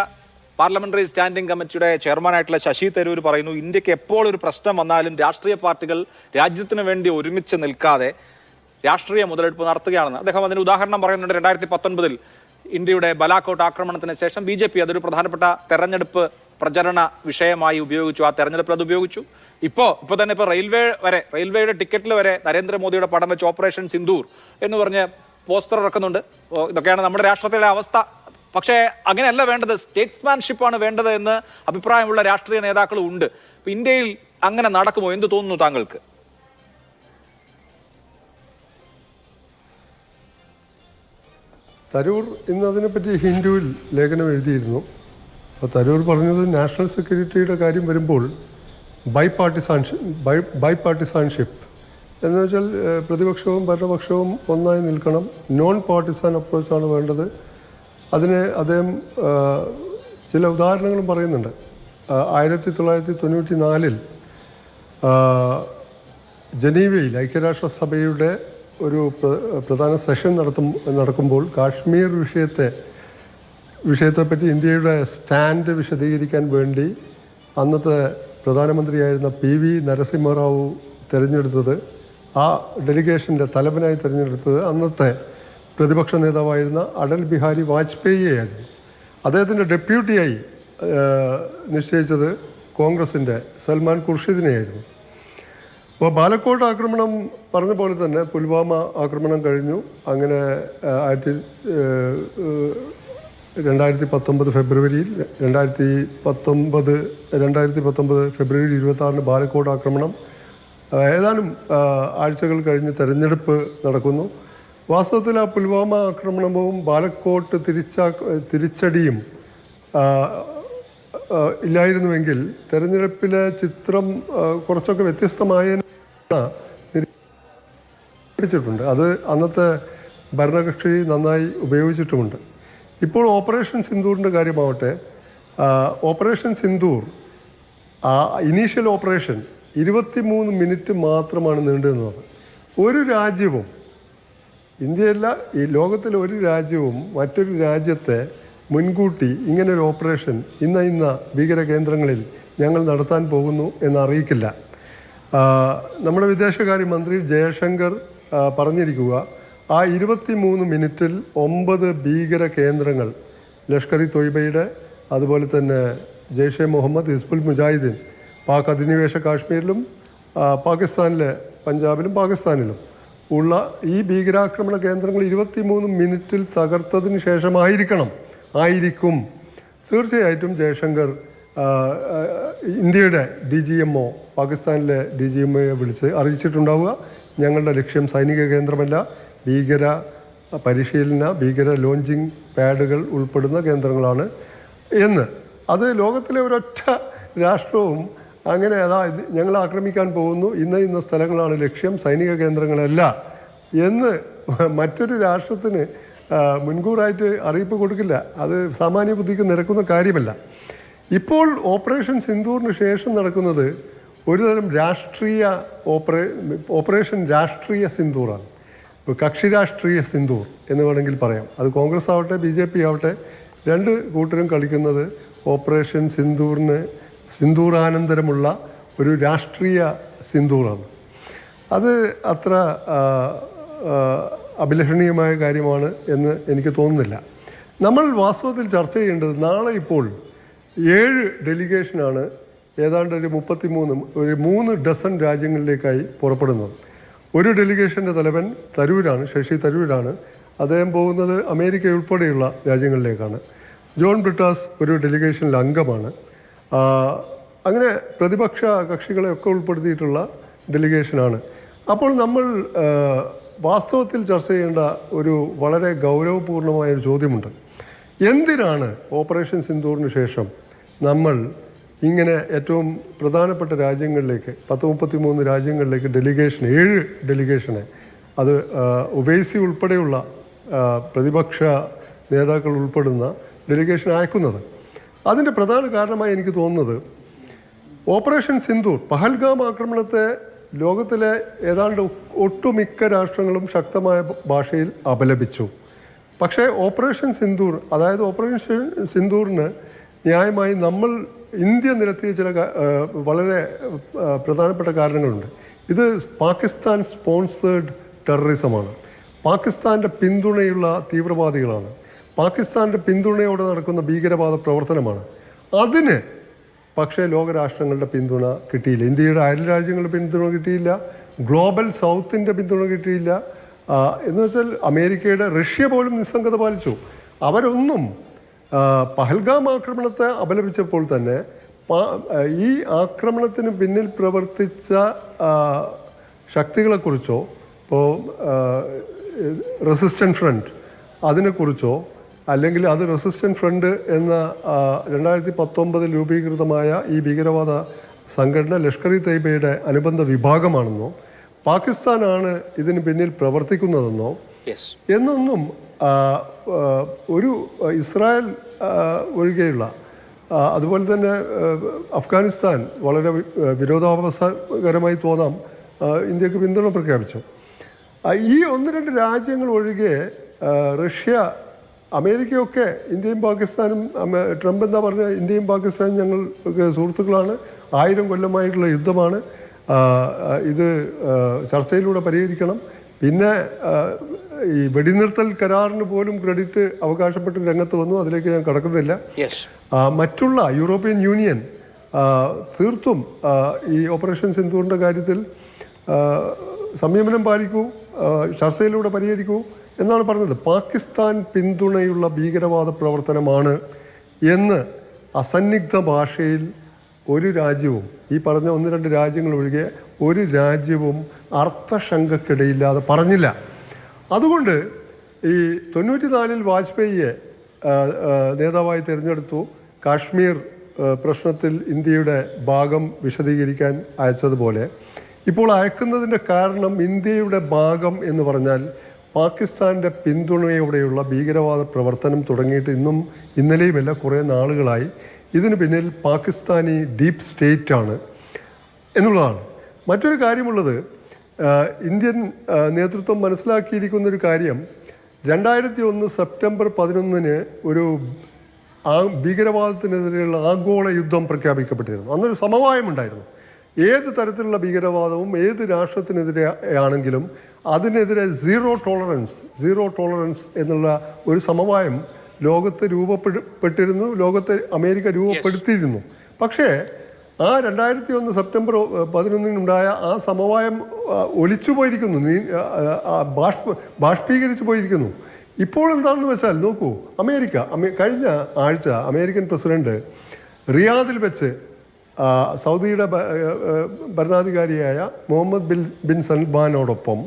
പാർലമെന്ററി സ്റ്റാൻഡിംഗ് കമ്മിറ്റിയുടെ ചെയർമാനായിട്ടുള്ള ശശി തരൂർ പറയുന്നു, ഇന്ത്യക്ക് എപ്പോൾ ഒരു പ്രശ്നം വന്നാലും രാഷ്ട്രീയ പാർട്ടികൾ രാജ്യത്തിന് വേണ്ടി ഒരുമിച്ച് നിൽക്കാതെ രാഷ്ട്രീയ മുതലെടുപ്പ് നടത്തുകയാണെന്ന് അദ്ദേഹം അതിന് ഉദാഹരണം പറയുന്നുണ്ട്. 2019 ഇന്ത്യയുടെ ബലാക്കോട്ട് ആക്രമണത്തിന് ശേഷം BJP അതൊരു പ്രധാനപ്പെട്ട തെരഞ്ഞെടുപ്പ് പ്രചരണ വിഷയമായി ഉപയോഗിച്ചു. ആ തെരഞ്ഞെടുപ്പിൽ അത് ഉപയോഗിച്ചു. ഇപ്പോൾ തന്നെ റെയിൽവേയുടെ ടിക്കറ്റിൽ വരെ നരേന്ദ്രമോദിയുടെ പടം വെച്ച് ഓപ്പറേഷൻ സിന്ദൂർ എന്ന് പറഞ്ഞ് പോസ്റ്റർ ഇറക്കുന്നുണ്ട്. ഇതൊക്കെയാണ് നമ്മുടെ രാഷ്ട്രത്തിലെ അവസ്ഥ. പക്ഷേ അങ്ങനെയല്ല വേണ്ടത്, സ്റ്റേറ്റ്സ്മാൻഷിപ്പാണ് വേണ്ടത് എന്ന് അഭിപ്രായമുള്ള രാഷ്ട്രീയ നേതാക്കളും ഉണ്ട്. ഇന്ത്യയിൽ അങ്ങനെ നടക്കുമോ? എന്ത് തോന്നുന്നു താങ്കൾക്ക്? തരൂർ ഇന്ന് അതിനെപ്പറ്റി ഹിന്ദുവിൽ ലേഖനം എഴുതിയിരുന്നു. അപ്പോൾ തരൂർ പറഞ്ഞത് നാഷണൽ സെക്യൂരിറ്റിയുടെ കാര്യം വരുമ്പോൾ ബൈപാർട്ടിസാൻഷിപ്പ് എന്ന് വെച്ചാൽ പ്രതിപക്ഷവും ഭരണപക്ഷവും ഒന്നായി നിൽക്കണം. നോൺ പാർട്ടിസാൻ അപ്രോച്ചാണ് വേണ്ടത്. അതിന് അദ്ദേഹം ചില ഉദാഹരണങ്ങളും പറയുന്നുണ്ട്. 1994 ജനീവയിൽ ഐക്യരാഷ്ട്രസഭയുടെ ഒരു പ്രധാന സെഷൻ നടക്കുമ്പോൾ കാശ്മീർ വിഷയത്തെപ്പറ്റി ഇന്ത്യയുടെ സ്റ്റാൻഡ് വിശദീകരിക്കാൻ വേണ്ടി അന്നത്തെ പ്രധാനമന്ത്രിയായിരുന്ന PV നരസിംഹറാവു തിരഞ്ഞെടുത്തത്, ആ ഡെലിഗേഷൻ്റെ തലവനായി തിരഞ്ഞെടുത്തത് അന്നത്തെ പ്രതിപക്ഷ നേതാവായിരുന്ന അടൽ ബിഹാരി വാജ്പേയിയായിരുന്നു. അദ്ദേഹത്തിൻ്റെ ഡെപ്യൂട്ടിയായി നിശ്ചയിച്ചത് കോൺഗ്രസിൻ്റെ സൽമാൻ ഖുർഷിദിനെയായിരുന്നു. അപ്പോൾ ബാലക്കോട്ട് ആക്രമണം പറഞ്ഞ പോലെ തന്നെ പുൽവാമ ആക്രമണം കഴിഞ്ഞു. അങ്ങനെ 2019 ഫെബ്രുവരിയിൽ 2019 ഫെബ്രുവരി 26 ബാലക്കോട്ട് ആക്രമണം. ഏതാനും ആഴ്ചകൾ കഴിഞ്ഞ് തെരഞ്ഞെടുപ്പ് നടക്കുന്നു. വാസ്തവത്തിൽ ആ പുൽവാമ ആക്രമണവും ബാലക്കോട്ട് തിരിച്ചടിയും ഇല്ലായിരുന്നുവെങ്കിൽ തെരഞ്ഞെടുപ്പിലെ ചിത്രം കുറച്ചൊക്കെ വ്യത്യസ്തമായിട്ടുണ്ട്. അത് അന്നത്തെ ഭരണകക്ഷി നന്നായി ഉപയോഗിച്ചിട്ടുമുണ്ട്. ഇപ്പോൾ ഓപ്പറേഷൻ സിന്ദൂറിൻ്റെ കാര്യമാവട്ടെ, operation Sindoor initial operation 23 minute മാത്രമാണ് നീണ്ടുനിന്നത്. ഒരു രാജ്യവും, ഇന്ത്യയല്ല ഈ ലോകത്തിലെ ഒരു രാജ്യവും മറ്റൊരു രാജ്യത്തെ മുൻകൂട്ടി ഇങ്ങനൊരു ഓപ്പറേഷൻ ഇന്ന ഭീകര കേന്ദ്രങ്ങളിൽ ഞങ്ങൾ നടത്താൻ പോകുന്നു എന്നറിയിക്കില്ല. നമ്മുടെ വിദേശകാര്യമന്ത്രി ജയശങ്കർ പറഞ്ഞിരിക്കുക, ആ 23 മിനിറ്റിൽ 9 ഭീകര കേന്ദ്രങ്ങൾ ലഷ്കർ ഇ തൊയ്ബയുടെ, അതുപോലെ തന്നെ ജെയ്ഷെ മുഹമ്മദ്, ഹിസ്ബുൽ മുജാഹിദ്ദീൻ, പാക് അധിനിവേശ കാശ്മീരിലും പാകിസ്ഥാനിലെ പഞ്ചാബിലും പാകിസ്ഥാനിലും ഉള്ള ഈ ഭീകരാക്രമണ കേന്ദ്രങ്ങൾ 23 മിനിറ്റിൽ തകർത്തതിന് ശേഷമായിരിക്കും തീർച്ചയായിട്ടും ജയശങ്കർ ഇന്ത്യയുടെ DGMO, പാകിസ്ഥാനിലെ DGMOയെ വിളിച്ച് അറിയിച്ചിട്ടുണ്ടാവുക, ഞങ്ങളുടെ ലക്ഷ്യം സൈനിക കേന്ദ്രമല്ല, ഭീകര പരിശീലന, ഭീകര ലോഞ്ചിങ് പാഡുകൾ ഉൾപ്പെടുന്ന കേന്ദ്രങ്ങളാണ് എന്ന്. അത് ലോകത്തിലെ ഒരൊറ്റ രാഷ്ട്രവും അങ്ങനെ ഞങ്ങൾ ആക്രമിക്കാൻ പോകുന്നു, ഇന്ന സ്ഥലങ്ങളാണ് ലക്ഷ്യം, സൈനിക കേന്ദ്രങ്ങളല്ല എന്ന് മറ്റൊരു രാഷ്ട്രത്തിന് മുൻകൂറായിട്ട് അറിയിപ്പ് കൊടുക്കില്ല. അത് സാമാന്യ ബുദ്ധിക്ക് നിരക്കുന്ന കാര്യമല്ല. ഇപ്പോൾ ഓപ്പറേഷൻ സിന്ദൂറിന് ശേഷം നടക്കുന്നത് ഒരുതരം ഓപ്പറേഷൻ രാഷ്ട്രീയ സിന്ദൂറാണ്. കക്ഷി രാഷ്ട്രീയ സിന്ദൂർ എന്ന് വേണമെങ്കിൽ പറയാം. അത് കോൺഗ്രസ് ആവട്ടെ BJP ആവട്ടെ, രണ്ട് കൂട്ടരും കളിക്കുന്നത് ഓപ്പറേഷൻ സിന്ദൂറാനന്തരമുള്ള ഒരു രാഷ്ട്രീയ സിന്ദൂറാണ്. അത് അത്ര അഭിലഷണീയമായ കാര്യമാണ് എന്ന് എനിക്ക് തോന്നുന്നില്ല. നമ്മൾ വാസ്തവത്തിൽ ചർച്ച ചെയ്യേണ്ടത്, നാളെ ഇപ്പോൾ 7 ഡെലിഗേഷനാണ് ഏതാണ്ട് ഒരു 3 ഡസൻ രാജ്യങ്ങളിലേക്കായി പുറപ്പെടുന്നത്. ഒരു ഡെലിഗേഷൻ്റെ തലവൻ തരൂരാണ്, ശശി തരൂരാണ്. അദ്ദേഹം പോകുന്നത് അമേരിക്ക ഉൾപ്പെടെയുള്ള രാജ്യങ്ങളിലേക്കാണ്. ജോൺ ബ്രിട്ടാസ് ഒരു ഡെലിഗേഷനിൽ അംഗമാണ്. അങ്ങനെ പ്രതിപക്ഷ കക്ഷികളെയൊക്കെ ഉൾപ്പെടുത്തിയിട്ടുള്ള ഡെലിഗേഷനാണ്. അപ്പോൾ നമ്മൾ വാസ്തവത്തിൽ ചർച്ച ചെയ്യേണ്ട ഒരു വളരെ ഗൗരവപൂർണമായൊരു ചോദ്യമുണ്ട്. എന്തിനാണ് ഓപ്പറേഷൻ സിന്ദൂറിന് ശേഷം നമ്മൾ ഇങ്ങനെ ഏറ്റവും പ്രധാനപ്പെട്ട രാജ്യങ്ങളിലേക്ക് 33 രാജ്യങ്ങളിലേക്ക് 7 ഡെലിഗേഷനെ, അത് ഉവൈസി ഉൾപ്പെടെയുള്ള പ്രതിപക്ഷ നേതാക്കൾ ഉൾപ്പെടുന്ന ഡെലിഗേഷൻ അയക്കുന്നത്? അതിൻ്റെ പ്രധാന കാരണമായി എനിക്ക് തോന്നുന്നത്, ഓപ്പറേഷൻ സിന്ദൂർ പഹൽഗാം ആക്രമണത്തെ ലോകത്തിലെ ഏതാണ്ട് ഒട്ടുമിക്ക രാഷ്ട്രങ്ങളും ശക്തമായ ഭാഷയിൽ അപലപിച്ചു. പക്ഷേ ഓപ്പറേഷൻ സിന്ദൂർ, അതായത് ഓപ്പറേഷൻ സിന്ദൂറിന് ന്യായമായി ഇന്ത്യ നിരത്തിയ ചില വളരെ പ്രധാനപ്പെട്ട കാരണങ്ങളുണ്ട്. ഇത് പാകിസ്ഥാൻ സ്പോൺസേഡ് ടെററിസമാണ്, പാകിസ്ഥാൻ്റെ പിന്തുണയുള്ള തീവ്രവാദികളാണ്, പാകിസ്ഥാൻ്റെ പിന്തുണയോടെ നടക്കുന്ന ഭീകരവാദ പ്രവർത്തനമാണ്. അതിന് പക്ഷേ ലോകരാഷ്ട്രങ്ങളുടെ പിന്തുണ കിട്ടിയില്ല, ഇന്ത്യയുടെ അയൽ രാജ്യങ്ങളുടെ പിന്തുണ കിട്ടിയില്ല, ഗ്ലോബൽ സൗത്തിൻ്റെ പിന്തുണ കിട്ടിയില്ല. എന്ന് വെച്ചാൽ അമേരിക്കയുടെ, റഷ്യ പോലും നിസ്സംഗത പാലിച്ചു. അവരൊന്നും പഹൽഗാം ആക്രമണത്തെ അപലപിച്ചപ്പോൾ തന്നെ ഈ ആക്രമണത്തിന് പിന്നിൽ പ്രവർത്തിച്ച ശക്തികളെക്കുറിച്ചോ, ഇപ്പോൾ റെസിസ്റ്റൻറ്റ് ഫ്രണ്ട് അതിനെക്കുറിച്ചോ, അല്ലെങ്കിൽ അത് റെസിസ്റ്റൻറ്റ് ഫ്രണ്ട് എന്ന 2019 രൂപീകൃതമായ ഈ ഭീകരവാദ സംഘടന ലഷ്കർ ഇ തൈബയുടെ അനുബന്ധ വിഭാഗമാണെന്നോ, പാകിസ്ഥാനാണ് ഇതിന് പിന്നിൽ പ്രവർത്തിക്കുന്നതെന്നോ എന്നൊന്നും ഒരു ഇസ്രായേൽ ഒഴികെയുള്ള, അതുപോലെ തന്നെ അഫ്ഗാനിസ്ഥാൻ വളരെ വിരോധാഭാസകരമായി തോന്നാം, ഇന്ത്യക്ക് പിന്തുണ പ്രഖ്യാപിച്ചു. ഈ 1-2 രാജ്യങ്ങൾ ഒഴികെ റഷ്യ, അമേരിക്കയൊക്കെ ഇന്ത്യയും പാകിസ്ഥാനും, ട്രംപ് എന്താ പറഞ്ഞാൽ, ഇന്ത്യയും പാകിസ്ഥാനും ഞങ്ങൾ സുഹൃത്തുക്കളാണ്, 1000 കൊല്ലമായിട്ടുള്ള യുദ്ധമാണ്, ഇത് ചർച്ചയിലൂടെ പരിഹരിക്കണം. പിന്നെ ഈ വെടിനിർത്തൽ കരാറിന് പോലും ക്രെഡിറ്റ് അവകാശപ്പെട്ട് രംഗത്ത് വന്നു, അതിലേക്ക് ഞാൻ കടക്കുന്നില്ല. മറ്റുള്ള യൂറോപ്യൻ യൂണിയൻ തീർത്തും ഈ ഓപ്പറേഷൻ സിന്ദൂറിൻ്റെ കാര്യത്തിൽ സംയമനം പാലിക്കൂ, ചർച്ചയിലൂടെ പരിഹരിക്കൂ എന്നാണ് പറഞ്ഞത്. പാകിസ്ഥാൻ പിന്തുണയുള്ള ഭീകരവാദ പ്രവർത്തനമാണ് എന്ന് അസന്നിഗ്ധ ഭാഷയിൽ ഒരു രാജ്യവും, ഈ പറഞ്ഞ 1-2 രാജ്യങ്ങൾ ഒഴികെ ഒരു രാജ്യവും അർത്ഥശങ്കക്കിടയില്ലാതെ പറഞ്ഞില്ല. അതുകൊണ്ട് ഈ 94-ൽ വാജ്പേയിയെ നേതാവായി തിരഞ്ഞെടുത്തു. കാശ്മീർ പ്രശ്നത്തിൽ ഇന്ത്യയുടെ ഭാഗം വിശദീകരിക്കാൻ അയച്ചതുപോലെ ഇപ്പോൾ അയക്കുന്നതിൻ്റെ കാരണം, ഇന്ത്യയുടെ ഭാഗം എന്ന് പറഞ്ഞാൽ പാകിസ്ഥാൻ്റെ പിന്തുണയോടെയുള്ള ഭീകരവാദ പ്രവർത്തനം തുടങ്ങിയിട്ട് ഇന്നലെയുമല്ല, കുറേ നാളുകളായി ഇതിന് പിന്നിൽ പാകിസ്ഥാനി ഡീപ്പ് സ്റ്റേറ്റ് ആണ് എന്നുള്ളതാണ്. മറ്റൊരു കാര്യമുള്ളത്, ഇന്ത്യൻ നേതൃത്വം മനസ്സിലാക്കിയിരിക്കുന്നൊരു കാര്യം, 2001 സെപ്റ്റംബർ 11 ഒരു ഭീകരവാദത്തിനെതിരെയുള്ള ആഗോള യുദ്ധം പ്രഖ്യാപിക്കപ്പെട്ടിരുന്നു. അന്നൊരു സമവായമുണ്ടായിരുന്നു. ഏത് തരത്തിലുള്ള ഭീകരവാദവും ഏത് രാഷ്ട്രത്തിനെതിരെ ആണെങ്കിലും അതിനെതിരെ സീറോ ടോളറൻസ് എന്നുള്ള ഒരു സമവായം ലോകത്ത് രൂപപ്പെട്ടിരുന്നു. ലോകത്തെ അമേരിക്ക രൂപപ്പെടുത്തിയിരുന്നു. പക്ഷേ ആ 2001 സെപ്റ്റംബർ 11 ആ സമവായം ഒലിച്ചു പോയിരിക്കുന്നു, ബാഷ്പീകരിച്ചു പോയിരിക്കുന്നു. ഇപ്പോൾ എന്താണെന്ന് വെച്ചാൽ നോക്കൂ, കഴിഞ്ഞ ആഴ്ച അമേരിക്കൻ പ്രസിഡന്റ് റിയാദിൽ വെച്ച് സൗദിയുടെ ഭരണാധികാരിയായ മുഹമ്മദ് ബിൻ സൽമാനോടൊപ്പം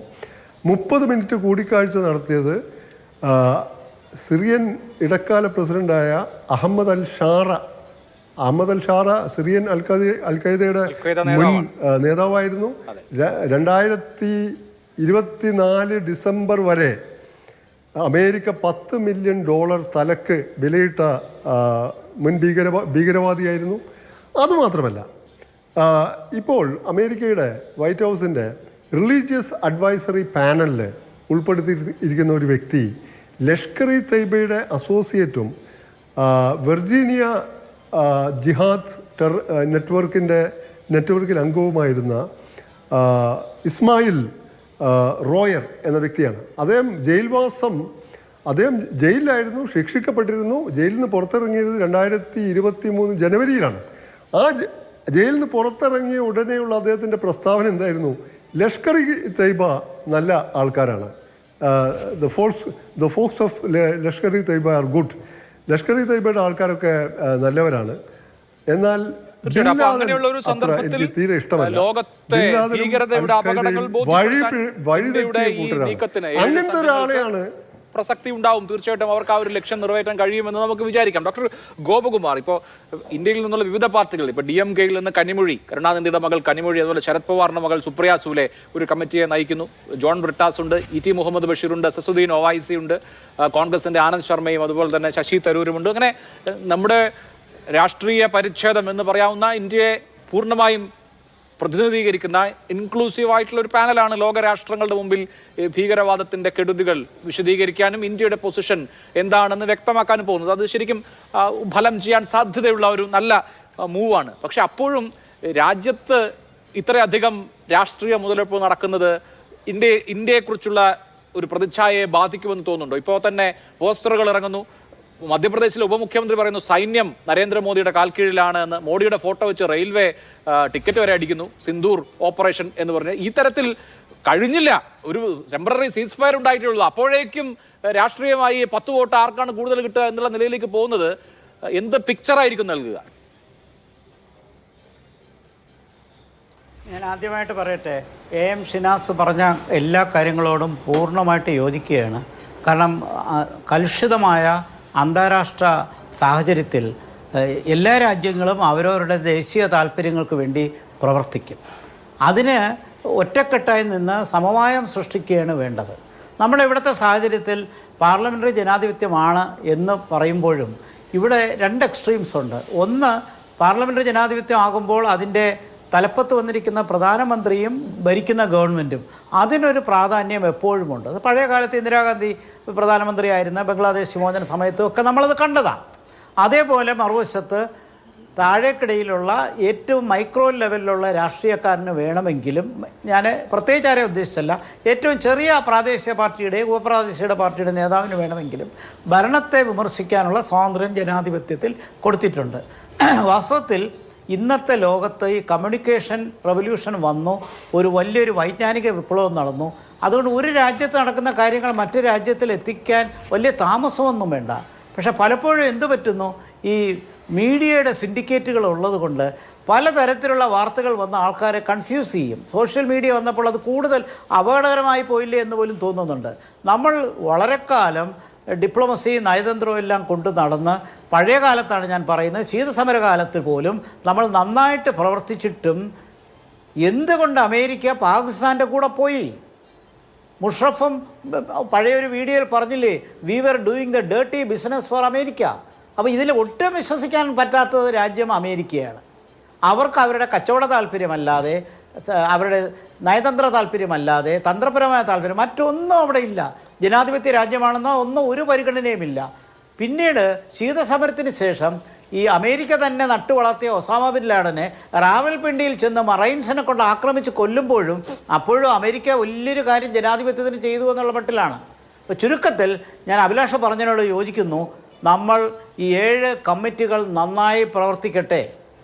30 മിനിറ്റ് കൂടിക്കാഴ്ച നടത്തിയത് സിറിയൻ ഇടക്കാല പ്രസിഡന്റായ അഹമ്മദ് അൽ ഷാറ സിറിയൻ അൽ-ഖയ്ദയുടെ മുൻ നേതാവായിരുന്നു. 2024 ഡിസംബർ വരെ അമേരിക്ക $10 മില്യൺ തലക്ക് വിലയിട്ട മുൻ ഭീകരവാദിയായിരുന്നു. അതുമാത്രമല്ല, ഇപ്പോൾ അമേരിക്കയുടെ വൈറ്റ് ഹൗസിൻ്റെ റിലീജിയസ് അഡ്വൈസറി പാനലിൽ ഉൾപ്പെടുത്തിയിരിക്കുന്ന ഒരു വ്യക്തി ലഷ്കർ-ഇ-തയ്ബയുടെ അസോസിയേറ്റും വെർജീനിയ ജിഹാദ് നെറ്റ്വർക്കിൽ അംഗവുമായിരുന്ന ഇസ്മായിൽ റോയർ എന്ന വ്യക്തിയാണ്. അദ്ദേഹം ജയിലിലായിരുന്നു, ശിക്ഷിക്കപ്പെട്ടിരുന്നു. ജയിലിൽ നിന്ന് പുറത്തിറങ്ങിയത് 2023 ജനുവരിയിലാണ്. ആ ജയിലിൽ നിന്ന് പുറത്തിറങ്ങിയ ഉടനെയുള്ള അദ്ദേഹത്തിൻ്റെ പ്രസ്താവന എന്തായിരുന്നു? ലഷ്കർ-ഇ-തയ്ബ നല്ല ആൾക്കാരാണ്. The folks of Lashkar e Taiba are good. ലഷ്കർ-ഇ-തയ്ബയുടെ ആൾക്കാരൊക്കെ നല്ലവരാണ്. എന്നാൽ അങ്ങനെയുള്ള ഒരു സന്ദർഭത്തിൽ തീരെ ഇഷ്ടമല്ല. അങ്ങനത്തെ ഒരാളെയാണ് പ്രസക്തി ഉണ്ടാവും. തീർച്ചയായിട്ടും അവർക്ക് ആ ഒരു ലക്ഷ്യം നിറവേറ്റാൻ കഴിയുമെന്ന് നമുക്ക് വിചാരിക്കാം. ഡോക്ടർ ഗോപകുമാർ, ഇപ്പോൾ ഇന്ത്യയിൽ നിന്നുള്ള വിവിധ പാർട്ടികൾ, ഇപ്പോൾ DMKയിൽ നിന്ന് കനിമൊഴി, കരുണാനിധിയുടെ മകൾ കനിമൊഴി, അതുപോലെ ശരത് പവാറിന്റെ മകൾ സുപ്രിയ സൂലെ ഒരു കമ്മിറ്റിയെ നയിക്കുന്നു. ജോൺ ബ്രിട്ടാസ് ഉണ്ട്, ET മുഹമ്മദ് ബഷീർ ഉണ്ട്, സസുദ്ദീൻ ഒവൈസി ഉണ്ട്, കോൺഗ്രസിന്റെ ആനന്ദ് ശർമ്മയും അതുപോലെ തന്നെ ശശി തരൂരുമുണ്ട്. അങ്ങനെ നമ്മുടെ രാഷ്ട്രീയ പരിച്ഛേദം എന്ന് പറയാവുന്ന ഇന്ത്യയെ പൂർണ്ണമായും പ്രതിനിധീകരിക്കുന്ന ഇൻക്ലൂസീവ് ആയിട്ടുള്ള ഒരു പാനലാണ് ലോകരാഷ്ട്രങ്ങളുടെ മുമ്പിൽ ഭീകരവാദത്തിന്റെ കെടുതികൾ വിശദീകരിക്കാനും ഇന്ത്യയുടെ പൊസിഷൻ എന്താണെന്ന് വ്യക്തമാക്കാനും പോകുന്നത്. അത് ശരിക്കും ഫലം ചെയ്യാൻ സാധ്യതയുള്ള ഒരു നല്ല മൂവാണ്. പക്ഷെ അപ്പോഴും രാജ്യത്ത് ഇത്രയധികം രാഷ്ട്രീയ മുതലെടുപ്പ് നടക്കുന്നത് ഇന്ത്യയെക്കുറിച്ചുള്ള ഒരു പ്രതിച്ഛായയെ ബാധിക്കുമെന്ന് തോന്നുന്നുണ്ടോ? ഇപ്പോൾ തന്നെ പോസ്റ്ററുകൾ ഇറങ്ങുന്നു. മധ്യപ്രദേശിലെ ഉപമുഖ്യമന്ത്രി പറയുന്നു സൈന്യം നരേന്ദ്രമോദിയുടെ കാൽക്കീഴിലാണ് എന്ന്. മോഡിയുടെ ഫോട്ടോ വെച്ച് റെയിൽവേ ടിക്കറ്റ് വരെ അടിക്കുന്നു, സിന്ദൂർ ഓപ്പറേഷൻ എന്ന് പറഞ്ഞ്. ഈ തരത്തിൽ കഴിഞ്ഞില്ല, ഒരു ടെമ്പററി സീസ് ഫയർ ഉണ്ടായിട്ടുള്ളൂ. അപ്പോഴേക്കും രാഷ്ട്രീയമായി 10 വോട്ട് ആർക്കാണ് കൂടുതൽ കിട്ടുക എന്നുള്ള നിലയിലേക്ക് പോകുന്നത് എന്ത് പിക്ചറായിരിക്കും നൽകുക? ഞാൻ ആദ്യമായിട്ട് പറയട്ടെ, AM ഷിനാസ് പറഞ്ഞ എല്ലാ കാര്യങ്ങളോടും പൂർണ്ണമായിട്ട് യോജിക്കുകയാണ്. കാരണം കലുഷിതമായ അന്താരാഷ്ട്ര സാഹചര്യത്തിൽ എല്ലാ രാജ്യങ്ങളും അവരവരുടെ ദേശീയ താല്പര്യങ്ങൾക്ക് വേണ്ടി പ്രവർത്തിക്കും. അതിന് ഒറ്റക്കെട്ടായി നിന്ന് സമവായം സൃഷ്ടിക്കുകയാണ് വേണ്ടത്. നമ്മുടെ ഇവിടുത്തെ സാഹചര്യത്തിൽ പാർലമെൻ്ററി ജനാധിപത്യമാണ് എന്ന് പറയുമ്പോഴും ഇവിടെ 2 എക്സ്ട്രീംസ് ഉണ്ട്. ഒന്ന്, പാർലമെൻ്ററി ജനാധിപത്യം ആകുമ്പോൾ അതിൻ്റെ തലപ്പത്ത് വന്നിരിക്കുന്ന പ്രധാനമന്ത്രിയും ഭരിക്കുന്ന ഗവൺമെൻറ്റും അതിനൊരു പ്രാധാന്യം എപ്പോഴുമുണ്ട്. അത് പഴയ കാലത്ത് ഇന്ദിരാഗാന്ധി പ്രധാനമന്ത്രിയായിരുന്ന ബംഗ്ലാദേശ് വിമോചന സമയത്തും ഒക്കെ നമ്മളത് കണ്ടതാണ്. അതേപോലെ മറുവശത്ത് താഴേക്കിടയിലുള്ള ഏറ്റവും മൈക്രോ ലെവലിലുള്ള രാഷ്ട്രീയക്കാരന് വേണമെങ്കിലും, ഞാൻ പ്രത്യേകിച്ച് ആരെയും ഉദ്ദേശിച്ചല്ല, ഏറ്റവും ചെറിയ പ്രാദേശിക പാർട്ടിയുടെ ഉപപ്രാദേശിക പാർട്ടിയുടെ നേതാവിന് വേണമെങ്കിലും ഭരണത്തെ വിമർശിക്കാനുള്ള സ്വാതന്ത്ര്യം ജനാധിപത്യത്തിൽ കൊടുത്തിട്ടുണ്ട്. വാസ്തവത്തിൽ ഇന്നത്തെ ലോകത്ത് ഈ കമ്മ്യൂണിക്കേഷൻ റവല്യൂഷൻ വന്നു, ഒരു വലിയൊരു വൈജ്ഞാനിക വിപ്ലവം നടന്നു. അതുകൊണ്ട് ഒരു രാജ്യത്ത് നടക്കുന്ന കാര്യങ്ങൾ മറ്റു രാജ്യത്തിൽ എത്തിക്കാൻ വലിയ താമസമൊന്നും വേണ്ട. പക്ഷെ പലപ്പോഴും എന്ത് പറ്റുന്നു, ഈ മീഡിയയുടെ സിൻഡിക്കേറ്റുകൾ ഉള്ളത് കൊണ്ട് പലതരത്തിലുള്ള വാർത്തകൾ വന്ന ആൾക്കാരെ കൺഫ്യൂസ് ചെയ്യും. സോഷ്യൽ മീഡിയ വന്നപ്പോൾ അത് കൂടുതൽ അപകടകരമായി പോയില്ലേ എന്ന് പോലും തോന്നുന്നുണ്ട്. നമ്മൾ വളരെ കാലം ഡിപ്ലോമസി നയതന്ത്രവും എല്ലാം കൊണ്ട് നടന്ന്, പഴയ കാലത്താണ് ഞാൻ പറയുന്നത്, ശീതസമരകാലത്ത് പോലും നമ്മൾ നന്നായിട്ട് പ്രവർത്തിച്ചിട്ടും എന്തുകൊണ്ട് അമേരിക്ക പാകിസ്ഥാൻ്റെ കൂടെ പോയി? മുഷറഫും പഴയൊരു വീഡിയോയിൽ പറഞ്ഞില്ലേ, we were doing the dirty business for America. അപ്പോൾ ഇതിൽ ഒട്ടും വിശ്വസിക്കാൻ പറ്റാത്തത് രാജ്യം അമേരിക്കയാണ്. അവർക്ക് അവരുടെ കച്ചവട താല്പര്യമല്ലാതെ, അവരുടെ നയതന്ത്ര താല്പര്യമല്ലാതെ, തന്ത്രപരമായ താല്പര്യം മറ്റൊന്നും അവിടെ ഇല്ല. ജനാധിപത്യ രാജ്യമാണെന്നോ ഒന്നും ഒരു പരിഗണനയുമില്ല. പിന്നീട് ശീതസമരത്തിന് ശേഷം ഈ അമേരിക്ക തന്നെ നട്ടുവളർത്തിയ ഒസാമ ബിൻ ലാഡനെ റാവൽപിണ്ടിയിൽ ചെന്ന് മറൈൻസിനെ കൊണ്ട് ആക്രമിച്ച് കൊല്ലുമ്പോഴും അപ്പോഴും അമേരിക്ക വലിയൊരു കാര്യം ജനാധിപത്യത്തിന് ചെയ്തു എന്നുള്ള മട്ടിലാണ്. അപ്പോൾ ചുരുക്കത്തിൽ ഞാൻ അഭിലാഷ് പറഞ്ഞതിനോട് യോജിക്കുന്നു. നമ്മൾ ഈ 7 കമ്മിറ്റികൾ നന്നായി പ്രവർത്തിക്കട്ടെ.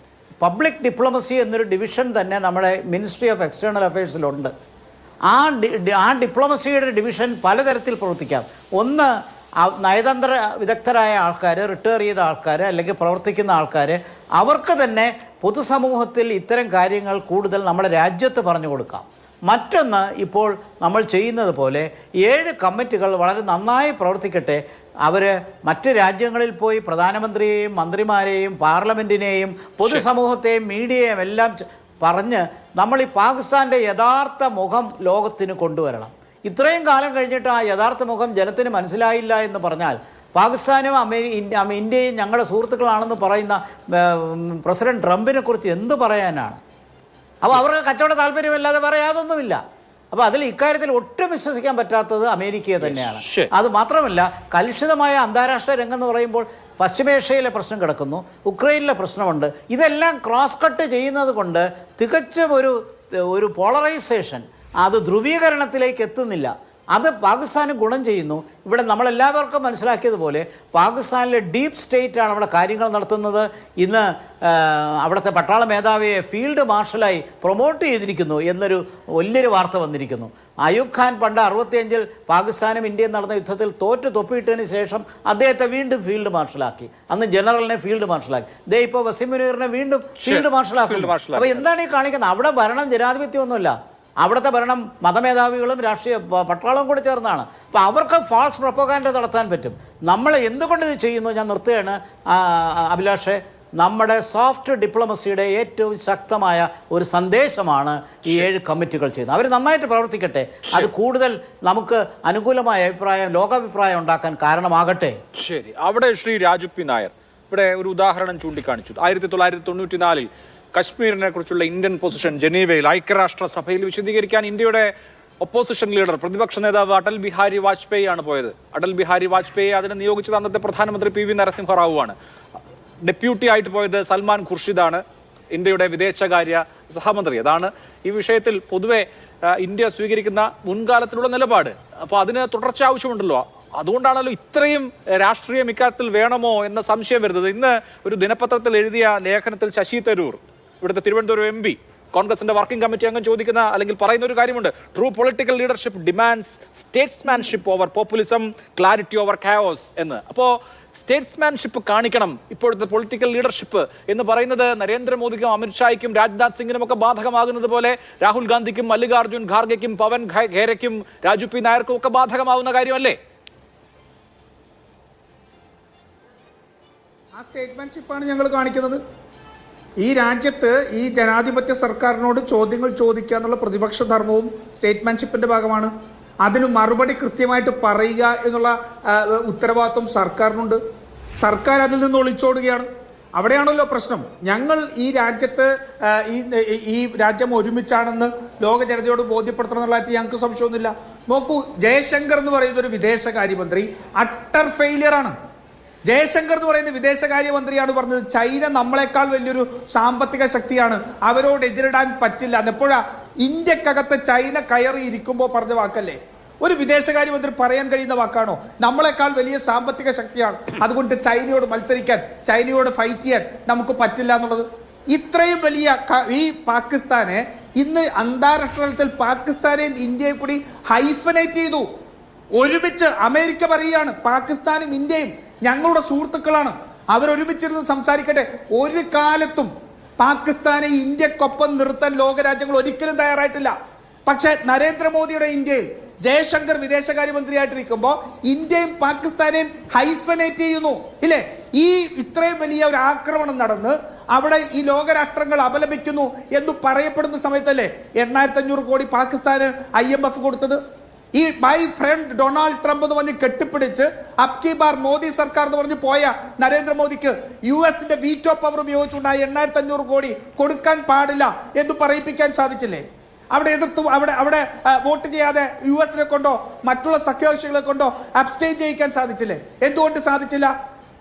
പബ്ലിക് ഡിപ്ലോമസി എന്നൊരു ഡിവിഷൻ തന്നെ നമ്മുടെ മിനിസ്ട്രി ഓഫ് എക്സ്റ്റേണൽ അഫയേഴ്സിലുണ്ട്. ആ ഡിപ്ലോമസിയുടെ ഡിവിഷൻ പലതരത്തിൽ പ്രവർത്തിക്കാം. ഒന്ന്, നയതന്ത്ര വിദഗ്ധരായ ആൾക്കാർ, റിട്ടയർ ചെയ്ത ആൾക്കാർ, അല്ലെങ്കിൽ പ്രവർത്തിക്കുന്ന ആൾക്കാർ, അവർക്ക് തന്നെ പൊതുസമൂഹത്തിൽ ഇത്തരം കാര്യങ്ങൾ കൂടുതൽ നമ്മുടെ രാജ്യത്ത് പറഞ്ഞു കൊടുക്കാം. മറ്റൊന്ന്, ഇപ്പോൾ നമ്മൾ ചെയ്യുന്നത് പോലെ 7 കമ്മിറ്റികൾ വളരെ നന്നായി പ്രവർത്തിക്കട്ടെ. അവർ മറ്റ് രാജ്യങ്ങളിൽ പോയി പ്രധാനമന്ത്രിയെയും മന്ത്രിമാരെയും പാർലമെൻറ്റിനെയും പൊതുസമൂഹത്തെയും മീഡിയയെയും എല്ലാം പറഞ്ഞ് നമ്മൾ ഈ പാകിസ്ഥാൻ്റെ യഥാർത്ഥ മുഖം ലോകത്തിന് കൊണ്ടുവരണം. ഇത്രയും കാലം കഴിഞ്ഞിട്ട് ആ യഥാർത്ഥ മുഖം ജനത്തിന് മനസ്സിലായില്ല എന്ന് പറഞ്ഞാൽ പാകിസ്ഥാനും ഇന്ത്യയും ഞങ്ങളുടെ സുഹൃത്തുക്കളാണെന്ന് പറയുന്ന പ്രസിഡന്റ് ട്രംപിനെ കുറിച്ച് എന്ത് പറയാനാണ്? അപ്പോൾ അവർക്ക് കച്ചവട താല്പര്യമല്ലാതെ വേറെ യാതൊന്നുമില്ല. അപ്പോൾ അതിൽ ഇക്കാര്യത്തിൽ ഒട്ടും വിശ്വസിക്കാൻ പറ്റാത്തത് അമേരിക്കയെ തന്നെയാണ്. അത് മാത്രമല്ല, കലുഷിതമായ അന്താരാഷ്ട്ര രംഗം എന്ന് പറയുമ്പോൾ പശ്ചിമേഷ്യയിലെ പ്രശ്നം കിടക്കുന്നു, ഉക്രൈനിലെ പ്രശ്നമുണ്ട്. ഇതെല്ലാം ക്രോസ് കട്ട് ചെയ്യുന്നത് കൊണ്ട് തികച്ചും ഒരു പോളറൈസേഷൻ, അത് ധ്രുവീകരണത്തിലേക്ക് എത്തുന്നില്ല. അത് പാകിസ്ഥാന് ഗുണം ചെയ്യുന്നു. ഇവിടെ നമ്മളെല്ലാവർക്കും മനസ്സിലാക്കിയതുപോലെ പാകിസ്ഥാനിലെ ഡീപ്പ് സ്റ്റേറ്റാണ് അവിടെ കാര്യങ്ങൾ നടത്തുന്നത്. ഇന്ന് അവിടുത്തെ പട്ടാള മേധാവിയെ ഫീൽഡ് മാർഷലായി പ്രൊമോട്ട് ചെയ്തിരിക്കുന്നു എന്നൊരു വലിയൊരു വാർത്ത വന്നിരിക്കുന്നു. അയൂബ് ഖാൻ പണ്ട് 65-ൽ പാകിസ്ഥാനും ഇന്ത്യയും നടന്ന യുദ്ധത്തിൽ തോറ്റ് തൊപ്പിയിട്ടതിന് ശേഷം അദ്ദേഹത്തെ വീണ്ടും ഫീൽഡ് മാർഷലാക്കി. അന്ന് ജനറലിനെ ഫീൽഡ് മാർഷലാക്കി. ദേ ഇപ്പോൾ വസീം മുനീറിനെ വീണ്ടും ഫീൽഡ് മാർഷലാക്കി. അപ്പോൾ എന്താണ് ഈ കാണിക്കുന്നത്? അവിടെ ഭരണം ജനാധിപത്യമൊന്നുമില്ല. അവിടുത്തെ ഭരണം മതമേധാവികളും രാഷ്ട്രീയ പട്ടാളവും കൂടി ചേർന്നാണ്. അപ്പോൾ അവർക്ക് ഫാൾസ് പ്രൊപ്പഗാൻഡ നടത്താൻ പറ്റും. നമ്മൾ എന്തുകൊണ്ട് ഇത് ചെയ്യുന്നു? ഞാൻ നിർത്തുകയാണ് അഭിലാഷേ. നമ്മുടെ സോഫ്റ്റ് ഡിപ്ലോമസിയുടെ ഏറ്റവും ശക്തമായ ഒരു സന്ദേശമാണ് ഈ 7 കമ്മിറ്റികൾ ചെയ്യുന്നത്. അവർ നന്നായിട്ട് പ്രവർത്തിക്കട്ടെ. അത് കൂടുതൽ നമുക്ക് അനുകൂലമായ അഭിപ്രായം, ലോകാഭിപ്രായം ഉണ്ടാക്കാൻ കാരണമാകട്ടെ. ശരി. അവിടെ ശ്രീ രാജു പി നായർ ഇവിടെ ഒരു ഉദാഹരണം ചൂണ്ടിക്കാണിച്ചു. 1994-ൽ കശ്മീരിനെ കുറിച്ചുള്ള ഇന്ത്യൻ പൊസിഷൻ ജനീവയിൽ ഐക്യരാഷ്ട്രസഭയിൽ വിശദീകരിക്കാൻ ഇന്ത്യയുടെ ഒപ്പോസിഷൻ ലീഡർ, പ്രതിപക്ഷ നേതാവ് അടൽ ബിഹാരി വാജ്പേയി ആണ് പോയത്. അടൽ ബിഹാരി വാജ്പേയി അതിനെ നിയോഗിച്ചത് അന്നത്തെ പ്രധാനമന്ത്രി PV നരസിംഹറാവുവാണ്. ഡെപ്യൂട്ടി ആയിട്ട് പോയത് സൽമാൻ ഖുർഷിദാണ്, ഇന്ത്യയുടെ വിദേശകാര്യ സഹമന്ത്രി. അതാണ് ഈ വിഷയത്തിൽ പൊതുവെ ഇന്ത്യ സ്വീകരിക്കുന്ന മുൻകാലത്തിലുള്ള നിലപാട്. അപ്പോൾ അതിന് തുടർച്ച ആവശ്യമുണ്ടല്ലോ. അതുകൊണ്ടാണല്ലോ ഇത്രയും രാഷ്ട്രീയം ഇക്കാര്യത്തിൽ വേണമോ എന്ന സംശയം വരുന്നത്. ഇന്ന് ഒരു ദിനപത്രത്തിൽ എഴുതിയ ലേഖനത്തിൽ ശശി തരൂർ, ഇവിടുത്തെ തിരുവനന്തപുരം MP, കോൺഗ്രസിന്റെ വർക്കിംഗ് കമ്മിറ്റി അംഗം ചോദിക്കുന്ന അല്ലെങ്കിൽ പറയുന്ന ഒരു കാര്യമുണ്ട്. True political leadership demands statesmanship over populism, clarity over chaos എന്ന്. അപ്പോൾ സ്റ്റേറ്റ്സ്മാൻഷിപ്പ് കാണിക്കണം ഇപ്പോഴത്തെ പൊളിറ്റിക്കൽ ലീഡർഷിപ്പ് എന്ന് പറയുന്നത് നരേന്ദ്രമോദിക്കും അമിത്ഷായ്ക്കും രാജ്നാഥ് സിംഗിനും ഒക്കെ ബാധകമാകുന്നത് പോലെ രാഹുൽ ഗാന്ധിക്കും മല്ലികാർജുൻ ഖാർഗെക്കും പവൻ ഖേരയ്ക്കും രാജു പി നായർക്കും ഒക്കെ ബാധകമാവുന്ന കാര്യമല്ലേ? ആ സ്റ്റേറ്റ്മെന്റ്ഷിപ്പാണ് ഞങ്ങൾ കാണിക്കുന്നത്. ഈ രാജ്യത്ത് ഈ ജനാധിപത്യ സർക്കാരിനോട് ചോദ്യങ്ങൾ ചോദിക്കുക എന്നുള്ള പ്രതിപക്ഷ ധർമ്മവും സ്റ്റേറ്റ്മെന്റ്ഷിപ്പിന്റെ ഭാഗമാണ്. അതിന് മറുപടി കൃത്യമായിട്ട് പറയുക എന്നുള്ള ഉത്തരവാദിത്വം സർക്കാരിനുണ്ട്. സർക്കാർ അതിൽ നിന്ന് ഒളിച്ചോടുകയാണ്. അവിടെയാണല്ലോ പ്രശ്നം. ഞങ്ങൾ ഈ രാജ്യത്ത് ഈ രാജ്യം ഒരുമിച്ചാണെന്ന് ലോക ജനതയോട് ബോധ്യപ്പെടുത്തണം എന്നുള്ളതായിട്ട് ഞങ്ങൾക്ക് സംശയമൊന്നുമില്ല. നോക്കൂ, ജയശങ്കർ എന്ന് പറയുന്ന ഒരു വിദേശകാര്യമന്ത്രി അട്ടർ ഫെയിലിയറാണ്. ജയശങ്കർ എന്ന് പറയുന്ന വിദേശകാര്യമന്ത്രിയാണ് പറഞ്ഞത് ചൈന നമ്മളെക്കാൾ വലിയൊരു സാമ്പത്തിക ശക്തിയാണ്, അവരോട് എതിരിടാൻ പറ്റില്ല. എപ്പോഴാ ഇന്ത്യക്കകത്ത് ചൈന കയറി ഇരിക്കുമ്പോൾ പറഞ്ഞ വാക്കല്ലേ? ഒരു വിദേശകാര്യമന്ത്രി പറയാൻ കഴിയുന്ന വാക്കാണോ? നമ്മളെക്കാൾ വലിയ സാമ്പത്തിക ശക്തിയാണ്, അതുകൊണ്ട് ചൈനയോട് മത്സരിക്കാൻ, ചൈനയോട് ഫൈറ്റ് ചെയ്യാൻ നമുക്ക് പറ്റില്ല എന്നുള്ളത്. ഇത്രയും വലിയ ഈ പാകിസ്ഥാനെ ഇന്ന് അന്താരാഷ്ട്ര തലത്തിൽ പാകിസ്ഥാനെയും ഇന്ത്യയും കൂടി ഹൈഫനേറ്റ് ചെയ്തു. ഒരുമിച്ച് അമേരിക്ക പറയുകയാണ് പാകിസ്ഥാനും ഇന്ത്യയും ഞങ്ങളുടെ സുഹൃത്തുക്കളാണ്, അവരൊരുമിച്ചിരുന്ന് സംസാരിക്കട്ടെ. ഒരു കാലത്തും പാകിസ്ഥാനെ ഇന്ത്യക്കൊപ്പം നിർത്താൻ ലോകരാജ്യങ്ങൾ ഒരിക്കലും തയ്യാറായിട്ടില്ല. പക്ഷെ നരേന്ദ്രമോദിയുടെ ഇന്ത്യയിൽ ജയശങ്കർ വിദേശകാര്യമന്ത്രിയായിട്ടിരിക്കുമ്പോൾ ഇന്ത്യയും പാകിസ്ഥാനെയും ഹൈഫനേറ്റ് ചെയ്യുന്നു ഇല്ലേ? ഈ ഇത്രയും വലിയ ഒരു ആക്രമണം നടന്ന് അവിടെ ഈ ലോകരാഷ്ട്രങ്ങൾ അപലപിക്കുന്നു എന്ന് പറയപ്പെടുന്ന സമയത്തല്ലേ 8,500 കോടി പാകിസ്ഥാന് IMF കൊടുത്തത്? ഈ മൈ ഫ്രണ്ട് ഡൊണാൾഡ് ട്രംപ് എന്ന് പറഞ്ഞ് കെട്ടിപ്പിടിച്ച് അബ്കി ബാർ മോദി സർക്കാർ എന്ന് പറഞ്ഞ് പോയ നരേന്ദ്രമോദിക്ക് US-ന്റെ വീറ്റോ പവർ ഉപയോഗിച്ചുകൊണ്ട് 8,500 കോടി കൊടുക്കാൻ പാടില്ല എന്ന് പറയിപ്പിക്കാൻ സാധിച്ചില്ലേ? അവിടെ എതിർത്തു, അവിടെ വോട്ട് ചെയ്യാതെ US കൊണ്ടോ മറ്റുള്ള സഖ്യകക്ഷികളെ കൊണ്ടോ അബ്സ്റ്റെയിൻ ചെയ്യിക്കാൻ സാധിച്ചില്ലേ? എന്തുകൊണ്ട് സാധിച്ചില്ല?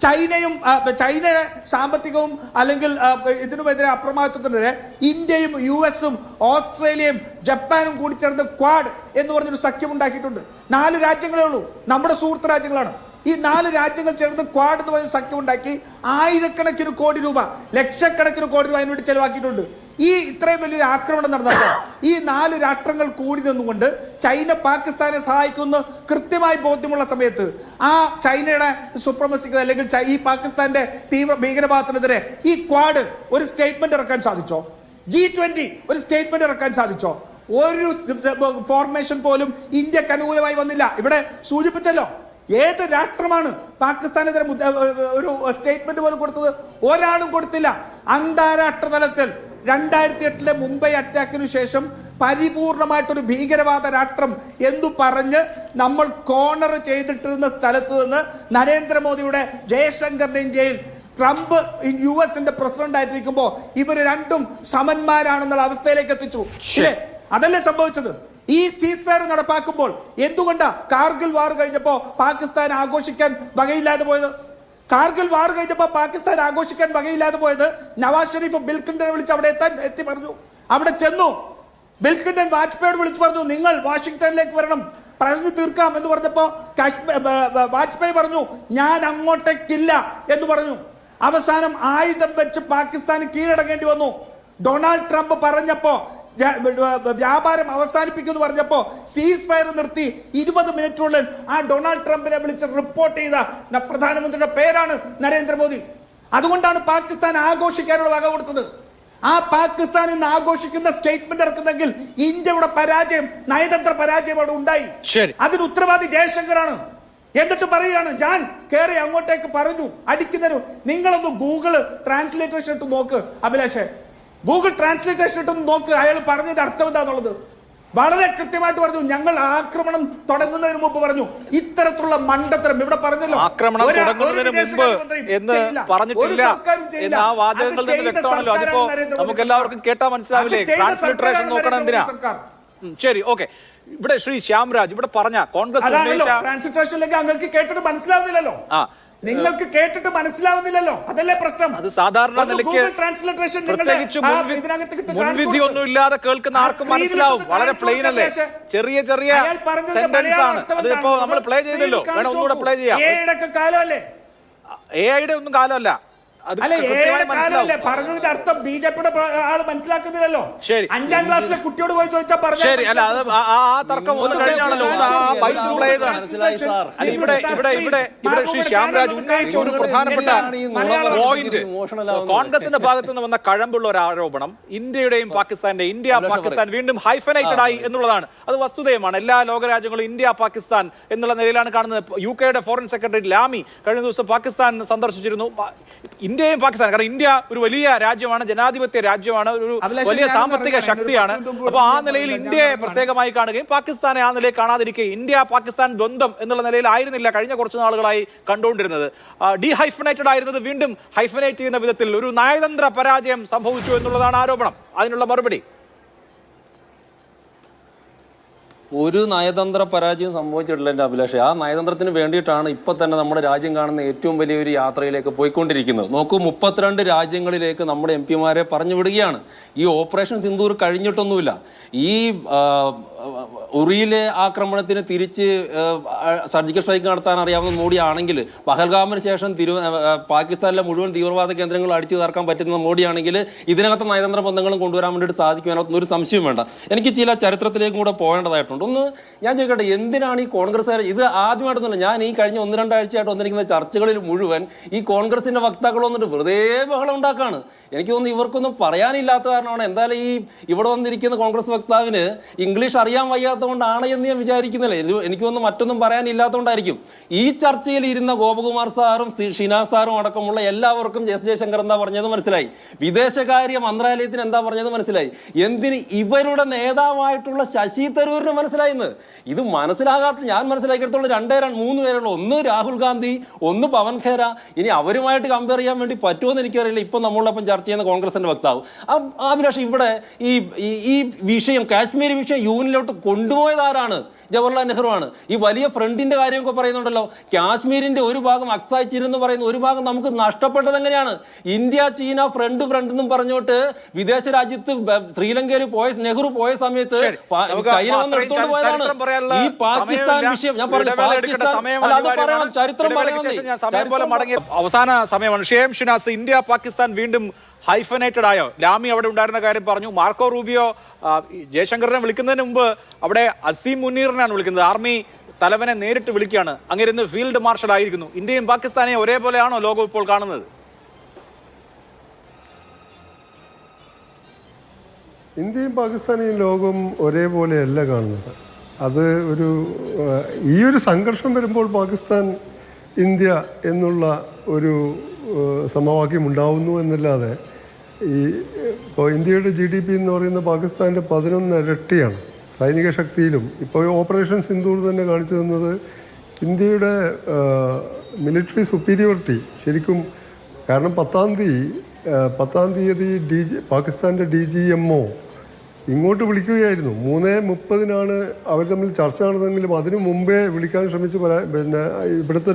ചൈനയുടെ സാമ്പത്തികവും അല്ലെങ്കിൽ ഇതിനുമെതിരെ അപ്രമാദിത്വത്തിനെതിരെ ഇന്ത്യയും US-ഉം ഓസ്ട്രേലിയയും ജപ്പാനും കൂടി ചേർന്ന് ക്വാഡ് എന്ന് പറഞ്ഞൊരു സഖ്യം ഉണ്ടാക്കിയിട്ടുണ്ട്. 4 രാജ്യങ്ങളേ ഉള്ളൂ, നമ്മുടെ സുഹൃത്ത് രാജ്യങ്ങളാണ്. ഈ 4 രാജ്യങ്ങൾ ചേർന്ന് ക്വാഡ് എന്ന് പറഞ്ഞ സഖ്യം ഉണ്ടാക്കി ആയിരക്കണക്കിന് കോടി രൂപ, ലക്ഷക്കണക്കിന് കോടി രൂപ അതിനുവേണ്ടി ചെലവാക്കിയിട്ടുണ്ട്. ഈ ഇത്രയും വലിയൊരു ആക്രമണം നടന്നപ്പോൾ ഈ 4 രാഷ്ട്രങ്ങൾ കൂടി നിന്നുകൊണ്ട് ചൈന പാകിസ്ഥാനെ സഹായിക്കുന്ന കൃത്യമായി ബോധ്യമുള്ള സമയത്ത് ആ ചൈനയുടെ സുപ്രമസിക്ക് അല്ലെങ്കിൽ ഈ പാകിസ്ഥാന്റെ തീവ്ര ഭീകരവാദത്തിനെതിരെ ഈ ക്വാഡ് ഒരു സ്റ്റേറ്റ്മെന്റ് ഇറക്കാൻ സാധിച്ചോ? G20 ഒരു സ്റ്റേറ്റ്മെന്റ് ഇറക്കാൻ സാധിച്ചോ? ഒരു ഫോർമേഷൻ പോലും ഇന്ത്യക്ക് അനുകൂലമായി വന്നില്ല. ഇവിടെ സൂചിപ്പിച്ചല്ലോ, ഏത് രാഷ്ട്രമാണ് പാകിസ്ഥാനെതിരെ ഒരു സ്റ്റേറ്റ്മെന്റ് പോലും കൊടുത്തത്? ഒരാളും കൊടുത്തില്ല. അന്താരാഷ്ട്ര തലത്തിൽ 2008 മുംബൈ അറ്റാക്കിനു ശേഷം പരിപൂർണമായിട്ടൊരു ഭീകരവാദ രാഷ്ട്രം എന്ന് പറഞ്ഞ് നമ്മൾ കോർണർ ചെയ്തിട്ടിരുന്ന സ്ഥലത്ത് നിന്ന് നരേന്ദ്രമോദിയുടെ ജയശങ്കറിന്റെ ഇന്ത്യയിൽ ട്രംപ് US-ന്റെ പ്രസിഡന്റ് ആയിട്ടിരിക്കുമ്പോൾ ഇവർ രണ്ടും സമന്മാരാണെന്നുള്ള അവസ്ഥയിലേക്ക് എത്തിച്ചു. അതല്ലേ സംഭവിച്ചത്? ഈ സീസ്ഫയർ നടപ്പാക്കുമ്പോൾ എന്തുകൊണ്ടാ കാർഗിൽ വാർ കഴിഞ്ഞപ്പോൾ പാകിസ്ഥാൻ ആഘോഷിക്കാൻ വകയില്ലാതെ പോയത്? കാർഗിൽ വാർ കഴിഞ്ഞപ്പോൾ പാകിസ്ഥാൻ ആഘോഷിക്കാൻ വകയില്ലാതെ പോയത് നവാസ് ഷെരീഫ് ബിൽ ക്ലിന്റനെ വിളിച്ച് അവിടെ എത്തി പറഞ്ഞു. അവിടെ ചെന്നു ബിൽ ക്ലിന്റൺ വാജ്പേയിയോട് വിളിച്ചു പറഞ്ഞു, നിങ്ങൾ വാഷിംഗ്ടണിലേക്ക് വരണം, പറഞ്ഞു തീർക്കാം എന്ന് പറഞ്ഞപ്പോൾ വാജ്പേയി പറഞ്ഞു, ഞാൻ അങ്ങോട്ടേക്കില്ല എന്ന് പറഞ്ഞു. അവസാനം ആയുധം വെച്ച് പാകിസ്ഥാന് കീഴടങ്ങേണ്ടി വന്നു. ഡൊണാൾഡ് ട്രംപ് പറഞ്ഞപ്പോ വ്യാപാരം അവസാനിപ്പിക്കുമെന്ന് പറഞ്ഞപ്പോ സീസ് ഫയർ നിർത്തി 20 മിനിറ്റിനുള്ളിൽ ആ ഡൊണാൾഡ് ട്രംപിനെ വിളിച്ച് റിപ്പോർട്ട് ചെയ്ത പ്രധാനമന്ത്രിയുടെ പേരാണ് നരേന്ദ്രമോദി. അതുകൊണ്ടാണ് പാകിസ്ഥാൻ ആഘോഷിക്കാനുള്ള വക കൊടുത്തത്. ആ പാകിസ്ഥാൻ ഇന്ന് ആഘോഷിക്കുന്ന സ്റ്റേറ്റ്മെന്റ് ഇറക്കുന്നെങ്കിൽ ഇന്ത്യയുടെ പരാജയം, നയതന്ത്ര പരാജയം അവിടെ ഉണ്ടായി. അതിന് ഉത്തരവാദി ജയശങ്കറാണ്. എന്നിട്ട് പറയുകയാണ്, ഞാൻ കയറി അങ്ങോട്ടേക്ക് പറഞ്ഞു അടിക്കുന്നതിന്. നിങ്ങളൊന്ന് ഗൂഗിൾ ട്രാൻസ്ലേറ്റേഷൻ ഇട്ട് നോക്ക് അഭിലാഷേ, ഗൂഗിൾ ട്രാൻസ്ലേറ്റേഷൻ ഇട്ടൊന്ന് നോക്ക്, അയാൾ പറഞ്ഞതിന്റെ അർത്ഥം എന്താണെന്നുള്ളത്. വളരെ കൃത്യമായിട്ട് പറഞ്ഞു. ഞങ്ങൾ ആക്രമണം തുടങ്ങുന്നതിന് മുമ്പ് പറഞ്ഞു. ഇത്തരത്തിലുള്ള മണ്ടത്തരം ഇവിടെ പറഞ്ഞല്ലോ, ആക്രമണം തുടങ്ങുന്നതിന് മുമ്പ് എന്ന് പറഞ്ഞിട്ടില്ല എന്ന ആ വാചകങ്ങൾ തന്നെ വ്യക്തമാണല്ലോ. അതിപ്പോ നമുക്ക് എല്ലാവർക്കും കേട്ടാ മനസ്സിലാവില്ലേ? ട്രാൻസ്ലിട്രേഷൻ നോക്കണം എന്തിനാ? ശരി, ഓക്കെ. ഇവിടെ ശ്രീ ശ്യാംരാജ് ഇവിടെ പറഞ്ഞ കോൺഗ്രസ് ട്രാൻസ്ലിട്രേഷനിലേക്ക് അങ്ങക്ക് കേട്ടിട്ട് മനസ്സിലാവുന്നില്ലല്ലോ, നിങ്ങൾക്ക് കേട്ടിട്ട് മനസ്സിലാവുന്നില്ലല്ലോ, അതല്ലേ പ്രശ്നം. അത് സാധാരണ നിലയ്ക്ക് പ്രത്യേകിച്ച് മുൻവിധി ഒന്നും ഇല്ലാതെ കേൾക്കുന്ന ആർക്കും മനസ്സിലാവും. വളരെ പ്ലെയിൻ അല്ലേ, ചെറിയ ചെറിയ സെന്റൻസ് ആണ്. അതിപ്പോ നമ്മൾ പ്ലേ ചെയ്തല്ലോ, വേണം ഒന്നുകൂടെ പ്ലേ ചെയ്യാം. AI-യുടെ ഒന്നും കാലമല്ല, പറഞ്ഞതിന്റെ അർത്ഥം ബിജെപിയുടെ ആള് മനസ്സിലാക്കുന്നില്ലല്ലോ. ശരി, 5ാം ക്ലാസ്സിലെ കുട്ടിയോട് പോയി ചോദിച്ചാൽ പറഞ്ഞു. ശരി, അല്ല അത് ആ തർക്കം ഒന്ന് കഴിഞ്ഞാണല്ലോ. ഇവിടെ ശ്രീ ശ്യാംരാജ് ഉന്നയിച്ച ഒരു പ്രധാനപ്പെട്ട പോയിന്റ്, കോൺഗ്രസിന്റെ ഭാഗത്ത് നിന്ന് വന്ന കഴമ്പുള്ള ഒരു ആരോപണം ഇന്ത്യയുടെയും പാകിസ്ഥാന്റെയും, ഇന്ത്യ പാകിസ്ഥാൻ വീണ്ടും ഹൈഫനൈറ്റഡ് ആയി എന്നുള്ളതാണ്. അത് വസ്തുതയുമാണ്. എല്ലാ ലോകരാജ്യങ്ങളും ഇന്ത്യ പാകിസ്ഥാൻ എന്നുള്ള നിലയിലാണ് കാണുന്നത്. UK-യുടെ ഫോറിൻ സെക്രട്ടറി ലാമി കഴിഞ്ഞ ദിവസം പാകിസ്ഥാൻ സന്ദർശിച്ചിരുന്നു. ഇന്ത്യയും പാകിസ്ഥാൻ, കാരണം ഇന്ത്യ ഒരു വലിയ രാജ്യമാണ്, ജനാധിപത്യ രാജ്യമാണ്, ഒരു വലിയ സാമ്പത്തിക ശക്തിയാണ്. അപ്പൊ ആ നിലയിൽ ഇന്ത്യയെ പ്രത്യേകമായി കാണുകയും പാകിസ്ഥാനെ ആ നിലയിൽ കാണാതിരിക്കുകയും ഇന്ത്യ പാകിസ്ഥാൻ ദ്വന്ദ്വം എന്നുള്ള നിലയിലായിരുന്നില്ല കഴിഞ്ഞ കുറച്ച് നാളുകളായി കണ്ടുകൊണ്ടിരുന്നത്. ഡീഹൈഫനേറ്റഡ് ആയിരുന്നത് വീണ്ടും ഹൈഫനേറ്റ് ചെയ്യുന്ന വിധത്തിൽ ഒരു നയതന്ത്ര പരാജയം സംഭവിച്ചു എന്നുള്ളതാണ് ആരോപണം. അതിനുള്ള മറുപടി? ഒരു നയതന്ത്ര പരാജയം സംഭവിച്ചിട്ടില്ല എൻ്റെ അഭിലാഷ്. ആ നയതന്ത്രത്തിന് വേണ്ടിയിട്ടാണ് ഇപ്പം തന്നെ നമ്മുടെ രാജ്യം കാണുന്ന ഏറ്റവും വലിയൊരു യാത്രയിലേക്ക് പോയിക്കൊണ്ടിരിക്കുന്നത്. നോക്കൂ, 32 രാജ്യങ്ങളിലേക്ക് നമ്മുടെ MP-മാരെ പറഞ്ഞു വിടുകയാണ്. ഈ ഓപ്പറേഷൻ സിന്ദൂർ കഴിഞ്ഞിട്ടൊന്നുമില്ല. ഈ ഉറിയിലെ ആക്രമണത്തിന് തിരിച്ച് സർജിക്കൽ സ്ട്രൈക്ക് നടത്താൻ അറിയാവുന്ന മോഡിയാണെങ്കിൽ, പഹൽഗാമിന് ശേഷം പാകിസ്ഥാനിലെ മുഴുവൻ തീവ്രവാദ കേന്ദ്രങ്ങൾ അടിച്ചു തകർക്കാൻ പറ്റുന്ന മോഡിയാണെങ്കിൽ ഇതിനകത്ത് നയതന്ത്ര ബന്ധങ്ങളും കൊണ്ടുവരാൻ വേണ്ടിയിട്ട് സാധിക്കുവാനൊന്നും ഒരു സംശയം വേണ്ട. എനിക്ക് ചില ചരിത്രത്തിലേക്കും കൂടെ പോകേണ്ടതായിട്ടുണ്ട്. ഒന്ന് ഞാൻ ചോദിക്കട്ടെ, എന്തിനാണ് ഈ കോൺഗ്രസ്സുകാർ ഇത് ആദ്യമായിട്ടൊന്നുമില്ല, ഞാൻ ഈ കഴിഞ്ഞ 1-2 ആഴ്ചയായിട്ട് വന്നിരിക്കുന്ന ചർച്ചകളിൽ മുഴുവൻ ഈ കോൺഗ്രസിന്റെ വക്താക്കൾ വന്നിട്ട് വെറുതെ ബഹളം ഉണ്ടാക്കാണ്. എനിക്ക് തോന്നുന്നു ഇവർക്കൊന്നും പറയാനില്ലാത്ത കാരണമാണ്. എന്തായാലും ഈ ഇവിടെ വന്നിരിക്കുന്ന കോൺഗ്രസ് വക്താവിന് ഇംഗ്ലീഷ് അറിയാൻ വയ്യാത്തതുകൊണ്ടാണ് എന്ന് ഞാൻ വിചാരിക്കുന്നില്ല. എനിക്ക് തോന്നുന്നു മറ്റൊന്നും പറയാനില്ലാത്തതുകൊണ്ടായിരിക്കും. ഈ ചർച്ചയിൽ ഇരുന്ന ഗോപകുമാർ സാറും ഷിനാസ് സാറും അടക്കമുള്ള എല്ലാവർക്കും എസ് ജയശങ്കർ എന്താ പറഞ്ഞത് മനസ്സിലായി, വിദേശകാര്യ മന്ത്രാലയത്തിന് എന്താ പറഞ്ഞത് മനസ്സിലായി, എന്തിന് ഇവരുടെ നേതാവായിട്ടുള്ള ശശി തരൂരിന് മനസ്സിലായിന്ന്. ഇത് മനസ്സിലാകാത്ത ഞാൻ മനസ്സിലാക്കിയെടുത്തോളം 2-3 പേരുള്ളൂ. ഒന്ന് രാഹുൽ ഗാന്ധി, ഒന്ന് പവൻ ഖേര. ഇനി അവരുമായിട്ട് കമ്പയർ ചെയ്യാൻ വേണ്ടി പറ്റുമോയെന്ന് എനിക്കറിയില്ല. ഇപ്പം നമ്മളൊപ്പം ചർച്ച ചെയ്യുന്ന കോൺഗ്രസിന്റെ വക്താവ് അഭിലാഷ്, ഇവിടെ ഈ വിഷയം, കാശ്മീർ വിഷയം യൂണിലോട്ട് കൊണ്ടുപോയത് ആരാണ്? ജവഹർലാൽ നെഹ്റു ആണ്. ഈ വലിയ ഫ്രണ്ടിന്റെ കാര്യമൊക്കെ പറയുന്നുണ്ടല്ലോ, കാശ്മീരിന്റെ ഒരു ഭാഗം അക്സായ് ചീൻ എന്ന് പറയുന്ന ഒരു ഭാഗം നമുക്ക് നഷ്ടപ്പെട്ടത് എങ്ങനെയാണ്? ഇന്ത്യ ചീന ഫ്രണ്ട് എന്നും പറഞ്ഞോട്ട് വിദേശ രാജ്യത്ത് ശ്രീലങ്കയിൽ പോയ നെഹ്റു പോയ സമയത്ത് ചൈന വന്ന് എടുത്തോണ്ട് പോയതാണ്. ഈ പാകിസ്ഥാൻ വിഷയം ഞാൻ പറഞ്ഞു, ചരിത്രം പറയണം. അവസാന സമയമാണ്. ഷേം ഷിനാസ്, ഇന്ത്യ പാകിസ്ഥാൻ വീണ്ടും ഹൈഫനേറ്റഡ് ആയോ? ലാമി അവിടെ ഉണ്ടായിരുന്ന കാര്യം പറഞ്ഞു. മാർക്കോ റൂബിയോ ജയശങ്കറിനെ വിളിക്കുന്നതിന് മുമ്പ് അവിടെ അസീം മുനീറിനാണ് വിളിക്കുന്നത്. ആർമി തലവനെ നേരിട്ട് വിളിക്കുകയാണ്. അങ്ങനെ ഫീൽഡ് മാർഷൽ ആയിരിക്കുന്നു. ഇന്ത്യയും പാകിസ്ഥാനെയും ഒരേപോലെയാണോ ലോകം ഇപ്പോൾ കാണുന്നത്? ഇന്ത്യയും പാകിസ്ഥാനെയും ലോകം ഒരേപോലെയല്ല കാണുന്നത്. അത് ഈ ഒരു സംഘർഷം വരുമ്പോൾ പാകിസ്ഥാൻ ഇന്ത്യ എന്നുള്ള ഒരു സമവാക്യം ഉണ്ടാവുന്നു എന്നല്ലാതെ ഇപ്പോൾ ഇന്ത്യയുടെ GDP എന്ന് പറയുന്ന പാകിസ്ഥാൻ്റെ 11 ഇരട്ടിയാണ് സൈനിക ശക്തിയിലും. ഇപ്പോൾ ഓപ്പറേഷൻ സിന്ദൂർ തന്നെ കാണിച്ചു തന്നത് ഇന്ത്യയുടെ മിലിറ്ററി സുപ്പീരിയോറിറ്റി ശരിക്കും. കാരണം 10-ാം തീയതി പാകിസ്ഥാൻ്റെ DGMO ഇങ്ങോട്ട് വിളിക്കുകയായിരുന്നു. 3:30 അവർ തമ്മിൽ ചർച്ച നടന്നെങ്കിലും അതിനു മുമ്പേ വിളിക്കാൻ ശ്രമിച്ച് പിന്നെ ഇവിടുത്തെ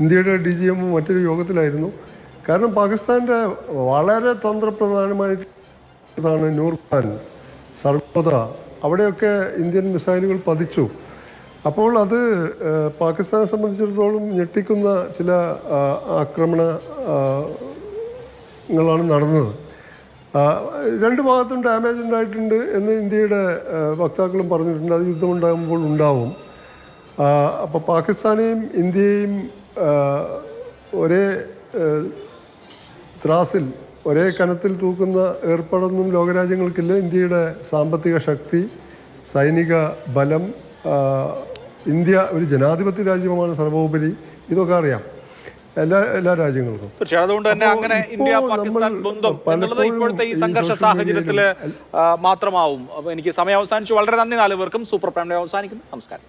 ഇന്ത്യയുടെ DGMO മറ്റൊരു യോഗത്തിലായിരുന്നു. കാരണം പാകിസ്ഥാൻ്റെ വളരെ തന്ത്രപ്രധാനമായിട്ടാണ് നൂർഖാൻ, സർവദ അവിടെയൊക്കെ ഇന്ത്യൻ മിസൈലുകൾ പതിച്ചു. അപ്പോൾ അത് പാകിസ്ഥാനെ സംബന്ധിച്ചിടത്തോളം ഞെട്ടിക്കുന്ന ചില ആക്രമണങ്ങളാണ് നടന്നത്. 2 ഭാഗത്തും ഡാമേജ് ഉണ്ടായിട്ടുണ്ട് എന്ന് ഇന്ത്യയുടെ വക്താക്കളും പറഞ്ഞിട്ടുണ്ട്. അത് യുദ്ധമുണ്ടാകുമ്പോൾ ഉണ്ടാവും. അപ്പോൾ പാകിസ്ഥാനെയും ഇന്ത്യയെയും ഒരേ ത്രാസിൽ, ഒരേ കനത്തിൽ തൂക്കുന്ന ഏർപ്പാടൊന്നും ലോകരാജ്യങ്ങൾക്കില്ല. ഇന്ത്യയുടെ സാമ്പത്തിക ശക്തി, സൈനിക ബലം, ഇന്ത്യ ഒരു ജനാധിപത്യ രാജ്യമാണ് സർവോപരി, ഇതൊക്കെ അറിയാം എല്ലാ രാജ്യങ്ങൾക്കും. തീർച്ചയായും. അതുകൊണ്ട് തന്നെ അങ്ങനെ ഇന്ത്യ പാകിസ്ഥാൻ ബന്ധം എന്നുള്ളത് ഇപ്പോഴത്തെ ഈ സംഘർഷ സാഹചര്യത്തിൽ മാത്രമാവും. അപ്പോൾ എനിക്ക് സമയം അവസാനിച്ചു. വളരെ നന്ദി 4 പേർക്കും. സൂപ്പർ പ്രൈം അവസാനിക്കുന്നു. നമസ്കാരം.